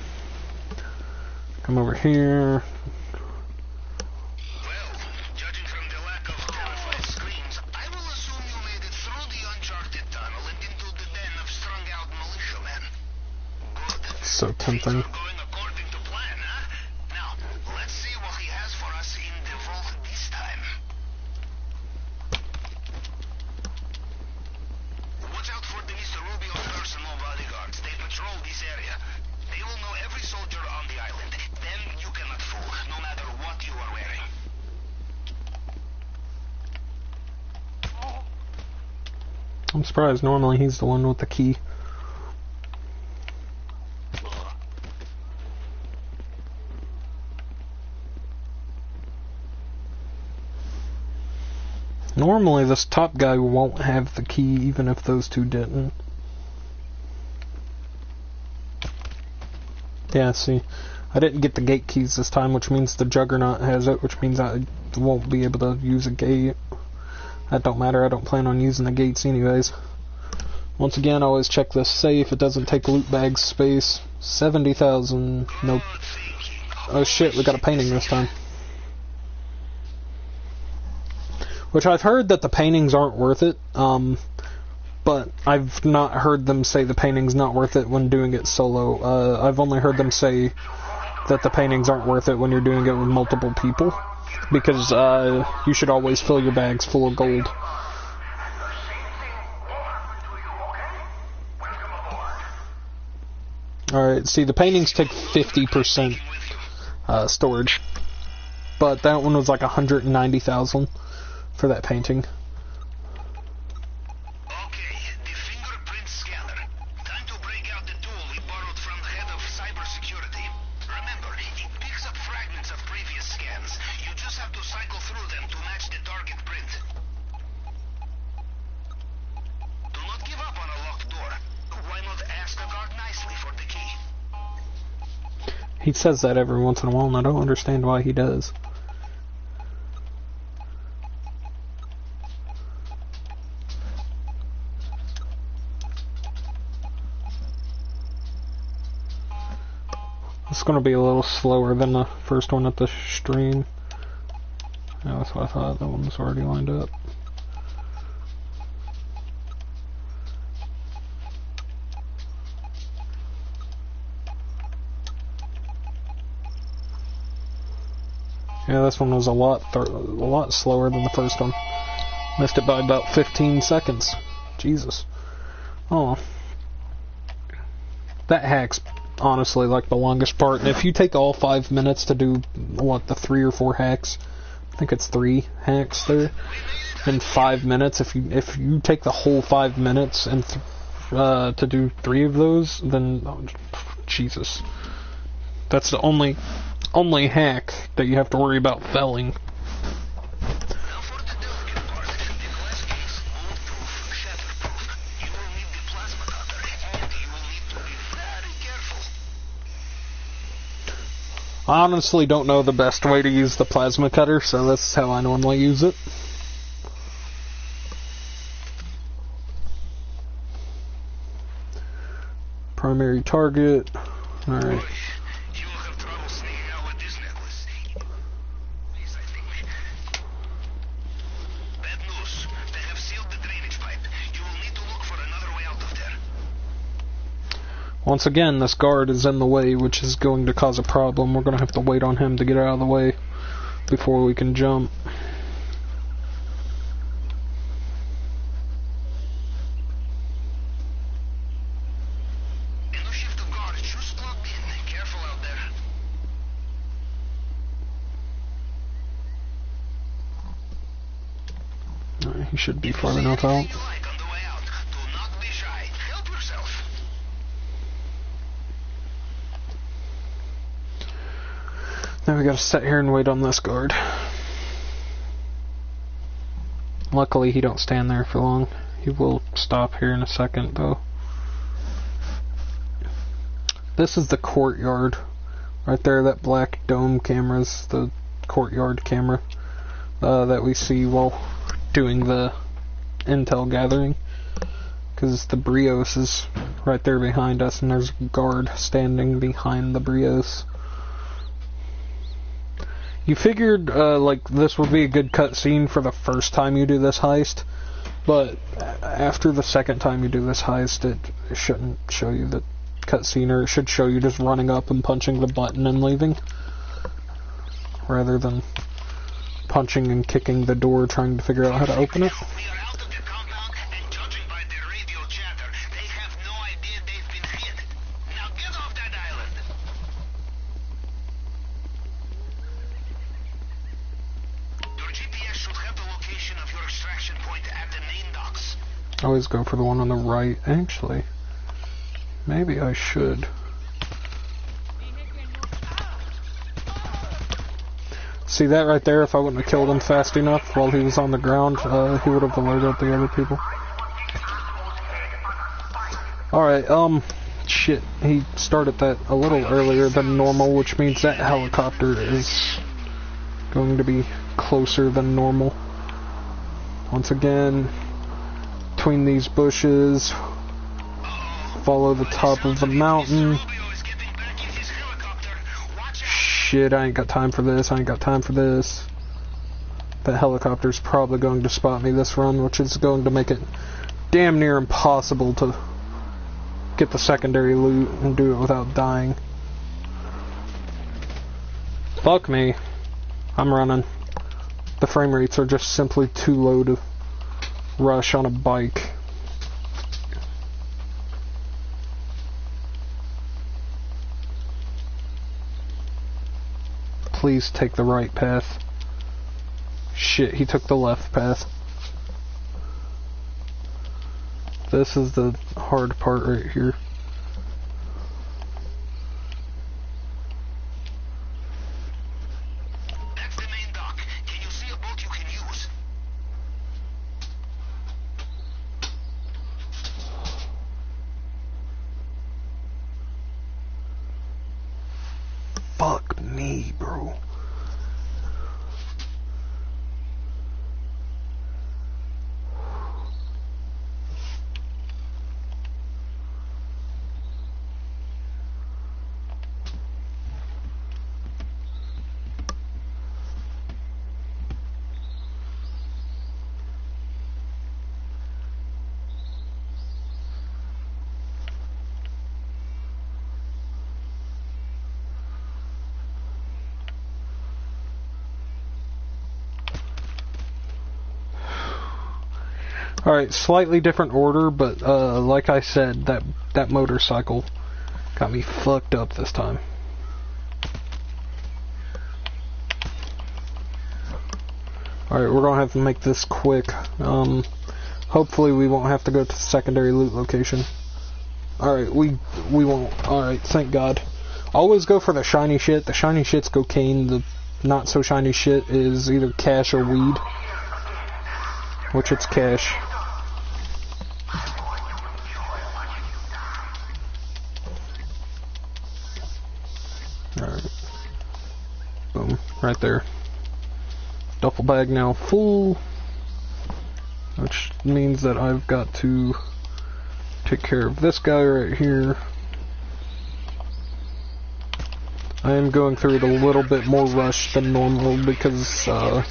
Come over here. Well, judging from the lack of telephone screens, I will assume you made it through the uncharted tunnel and into the den of strung-out militiamen. So tempting. Going according to plan, huh? Now, let's see what he has for us in the vault this time. Watch out for the Mr. Rubio's personal bodyguards. They patrol this area. They will know every soldier on the island. Them you cannot fool, no matter what you are wearing. I'm surprised. Normally he's the one with the key. Normally this top guy won't have the key, even if those two didn't. Yeah, see, I didn't get the gate keys this time, which means the Juggernaut has it, which means I won't be able to use a gate. That don't matter, I don't plan on using the gates anyways. Once again, always check this safe, it doesn't take loot bag space. 70,000, nope. Oh shit, we got a painting this time. Which I've heard that the paintings aren't worth it, but I've not heard them say the painting's not worth it when doing it solo. I've only heard them say that the paintings aren't worth it when you're doing it with multiple people, because you should always fill your bags full of gold. Alright, see, the paintings take 50% storage. but that one was like 190,000 for that painting. Okay, the fingerprint scanner. Time to break out the tool we borrowed from the head of cybersecurity. Remember, it picks up fragments of previous scans. You just have to cycle through them to match the target print. Do not give up on a locked door. Why not ask the guard nicely for the key? He says that every once in a while, and I don't understand why he does. It's going to be a little slower than the first one at the stream. Yeah, that's what I thought. That one was already lined up. Yeah, this one was a lot slower than the first one. Missed it by about 15 seconds. Jesus. Oh. That hack's honestly like the longest part. And if you take all 5 minutes to do, what, the 3 or 4 hacks? I think it's 3 hacks there. In 5 minutes, if you take the whole 5 minutes and to do 3 of those, then, oh, Jesus. That's the only hack that you have to worry about failing. Now for the delicate part. The glass case, mold-proof, shatterproof. You will need the plasma cutter, and you will need to be very careful. I honestly don't know the best way to use the plasma cutter, so that's how I normally use it. Primary target. Alright. You will have trouble sneaking out with this necklace. Please, I think. Bad news. They have sealed the drainage pipe. You will need to look for another way out of there. Once again, this guard is in the way, which is going to cause a problem. We're going to have to wait on him to get out of the way before we can jump. In the shift of guard, just plugged in. Careful out there. Alright, he should be far enough out. You like on the way out. Do not be shy. Help yourself. Now we gotta sit here and wait on this guard. Luckily he don't stand there for long. He will stop here in a second though. This is the courtyard. Right there, that black dome camera's the courtyard camera that we see while doing the intel gathering. Because the Brios is right there behind us and there's a guard standing behind the Brios. You figured like this would be a good cutscene for the first time you do this heist, but after the second time you do this heist, it shouldn't show you the cutscene, or it should show you just running up and punching the button and leaving, rather than punching and kicking the door trying to figure out how to open it. We are out of the compound, and judging by their radio chatter, they have no idea they've been hit. Now get off that island. Your GPS should have the location of your extraction point at the main docks. I always go for the one on the right. Actually, maybe I should. See that right there? If I wouldn't have killed him fast enough while he was on the ground, he would have alerted the other people. Alright, shit. He started that a little earlier than normal, which means that helicopter is going to be closer than normal. Once again, between these bushes, follow the top of the mountain. Shit, I ain't got time for this, I ain't got time for this. That helicopter's probably going to spot me this run, which is going to make it damn near impossible to get the secondary loot and do it without dying. Fuck me. I'm running. The frame rates are just simply too low to rush on a bike. please take the right path. Shit, he took the left path. This is the hard part right here. That's the main dock. Can you see a boat you can use? Fuck me, bro. Alright, slightly different order, but like I said, that motorcycle got me fucked up this time. Alright, we're gonna have to make this quick. Hopefully we won't have to go to the secondary loot location. Alright, we won't. Alright, thank God. Always go for the shiny shit. The shiny shit's cocaine. The not so shiny shit is either cash or weed. Which it's cash. Alright. Boom. Right there. Duffel bag now full. Which means that I've got to take care of this guy right here. I am going through it a little bit more rushed than normal because the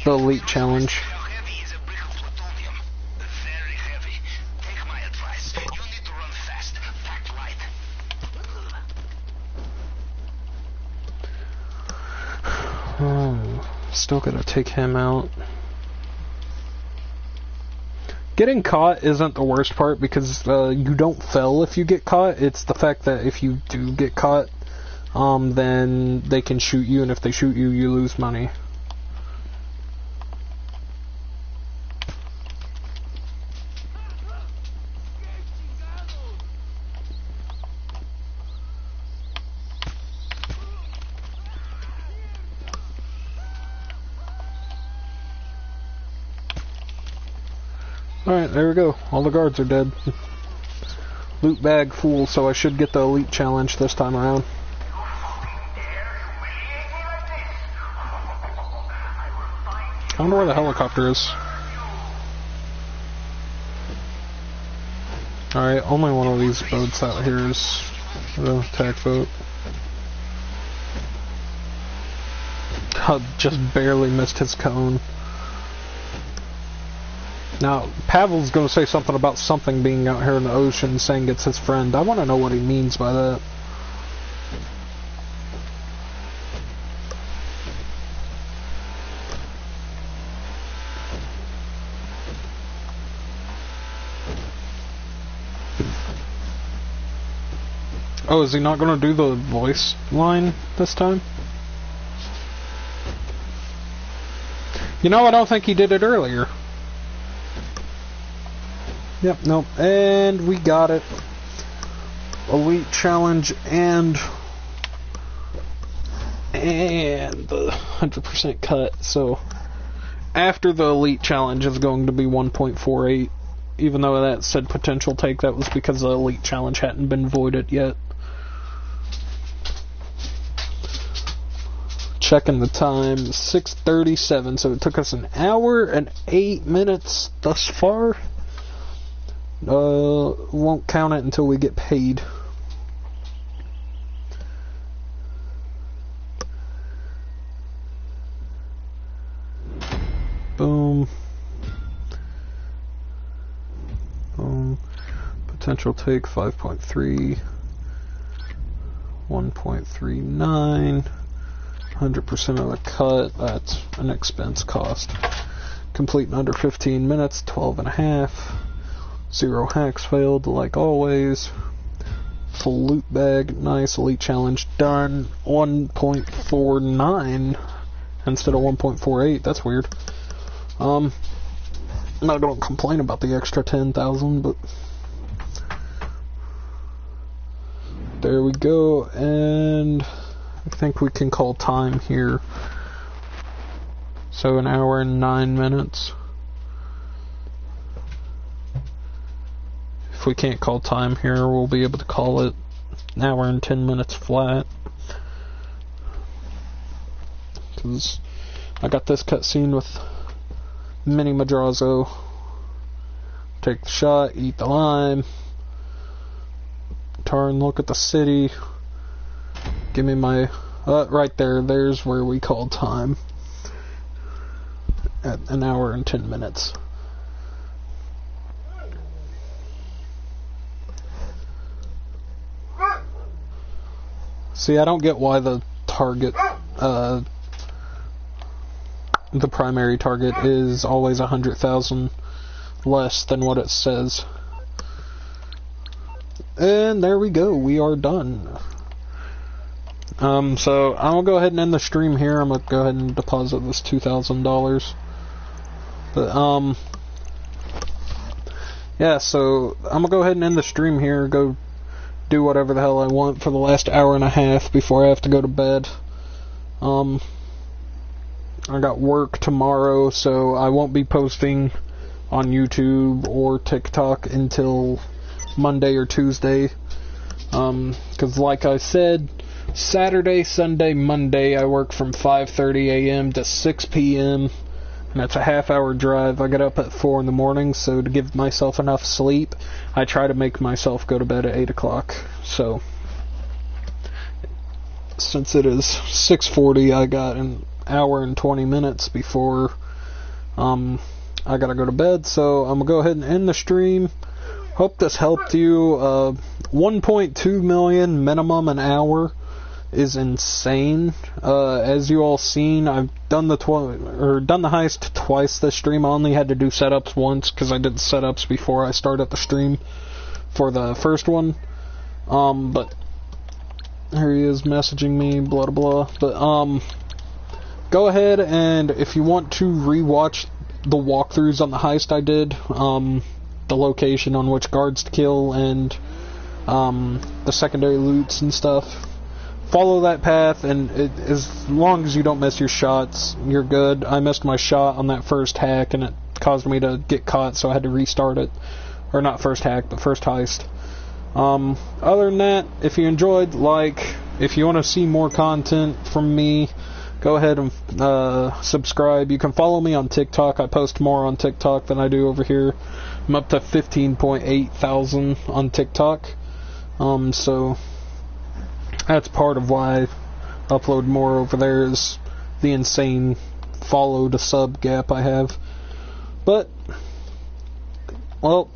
elite challenge. Still gotta take him out. Getting caught isn't the worst part because you don't fail if you get caught. It's the fact that if you do get caught, then they can shoot you, and if they shoot you, you lose money. Alright, there we go. All the guards are dead. Loot bag full, so I should get the elite challenge this time around. I wonder where the helicopter is. Alright, only one of these boats out here is the attack boat. Just barely missed his cone. Now, Pavel's going to say something about something being out here in the ocean, saying it's his friend. I want to know what he means by that. Oh, is he not going to do the voice line this time? You know, I don't think he did it earlier. Yep, nope, and we got it. Elite challenge and the 100% cut. So after the elite challenge is going to be 1.48. Even though that said potential take, that was because the elite challenge hadn't been voided yet. Checking the time, 6:37. So it took us an hour and 8 minutes thus far. Won't count it until we get paid. Boom. Boom. Potential take 5.3. 1.39. 100% of the cut. That's an expense cost. Complete in under 15 minutes. 12.5. 0 hacks failed, like always. Full loot bag, nice. Elite challenge done. 1.49 instead of 1.48. That's weird. I'm not gonna complain about the extra 10,000, but there we go. And I think we can call time here. So 1 hour and 9 minutes. If we can't call time here, we'll be able to call it 1 hour and 10 minutes flat. Because I got this cutscene with Mini Madrazo. Take the shot, eat the lime. Turn, look at the city. Give me my... right there, there's where we call time. At 1 hour and 10 minutes. See, I don't get why the target, the primary target is always 100,000 less than what it says. And there we go, we are done. So I'll go ahead and end the stream here. I'm gonna go ahead and deposit this $2,000. But yeah, so I'm gonna go ahead and end the stream here. Go do whatever the hell I want for the last hour and a half before I have to go to bed. I got work tomorrow, so I won't be posting on YouTube or TikTok until Monday or Tuesday. 'Cause like I said, Saturday, Sunday, Monday, I work from 5:30 a.m. to 6 p.m. and that's a half-hour drive. I get up at 4 in the morning, so to give myself enough sleep, I try to make myself go to bed at 8 o'clock. So, since it is 6:40, I got an hour and 20 minutes before I gotta go to bed, so I'm gonna go ahead and end the stream. Hope this helped you. 1.2 million minimum an hour is insane. As you all seen, I've done the heist twice this stream. I only had to do setups once because I did the setups before I started the stream for the first one. But here he is messaging me, blah blah. But go ahead and if you want to rewatch the walkthroughs on the heist I did, the location on which guards to kill and the secondary loots and stuff, follow that path, and as long as you don't miss your shots, you're good. I missed my shot on that first hack, and it caused me to get caught, so I had to restart it. Or not first hack, but first heist. Other than that, if you enjoyed, if you want to see more content from me, go ahead and subscribe. You can follow me on TikTok. I post more on TikTok than I do over here. I'm up to 15.8 thousand on TikTok. So that's part of why I upload more over there, is the insane follow to sub gap I have. But, well,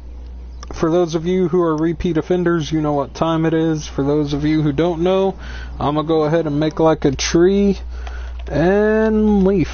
for those of you who are repeat offenders, you know what time it is. For those of you who don't know, I'm gonna go ahead and make like a tree and leaf.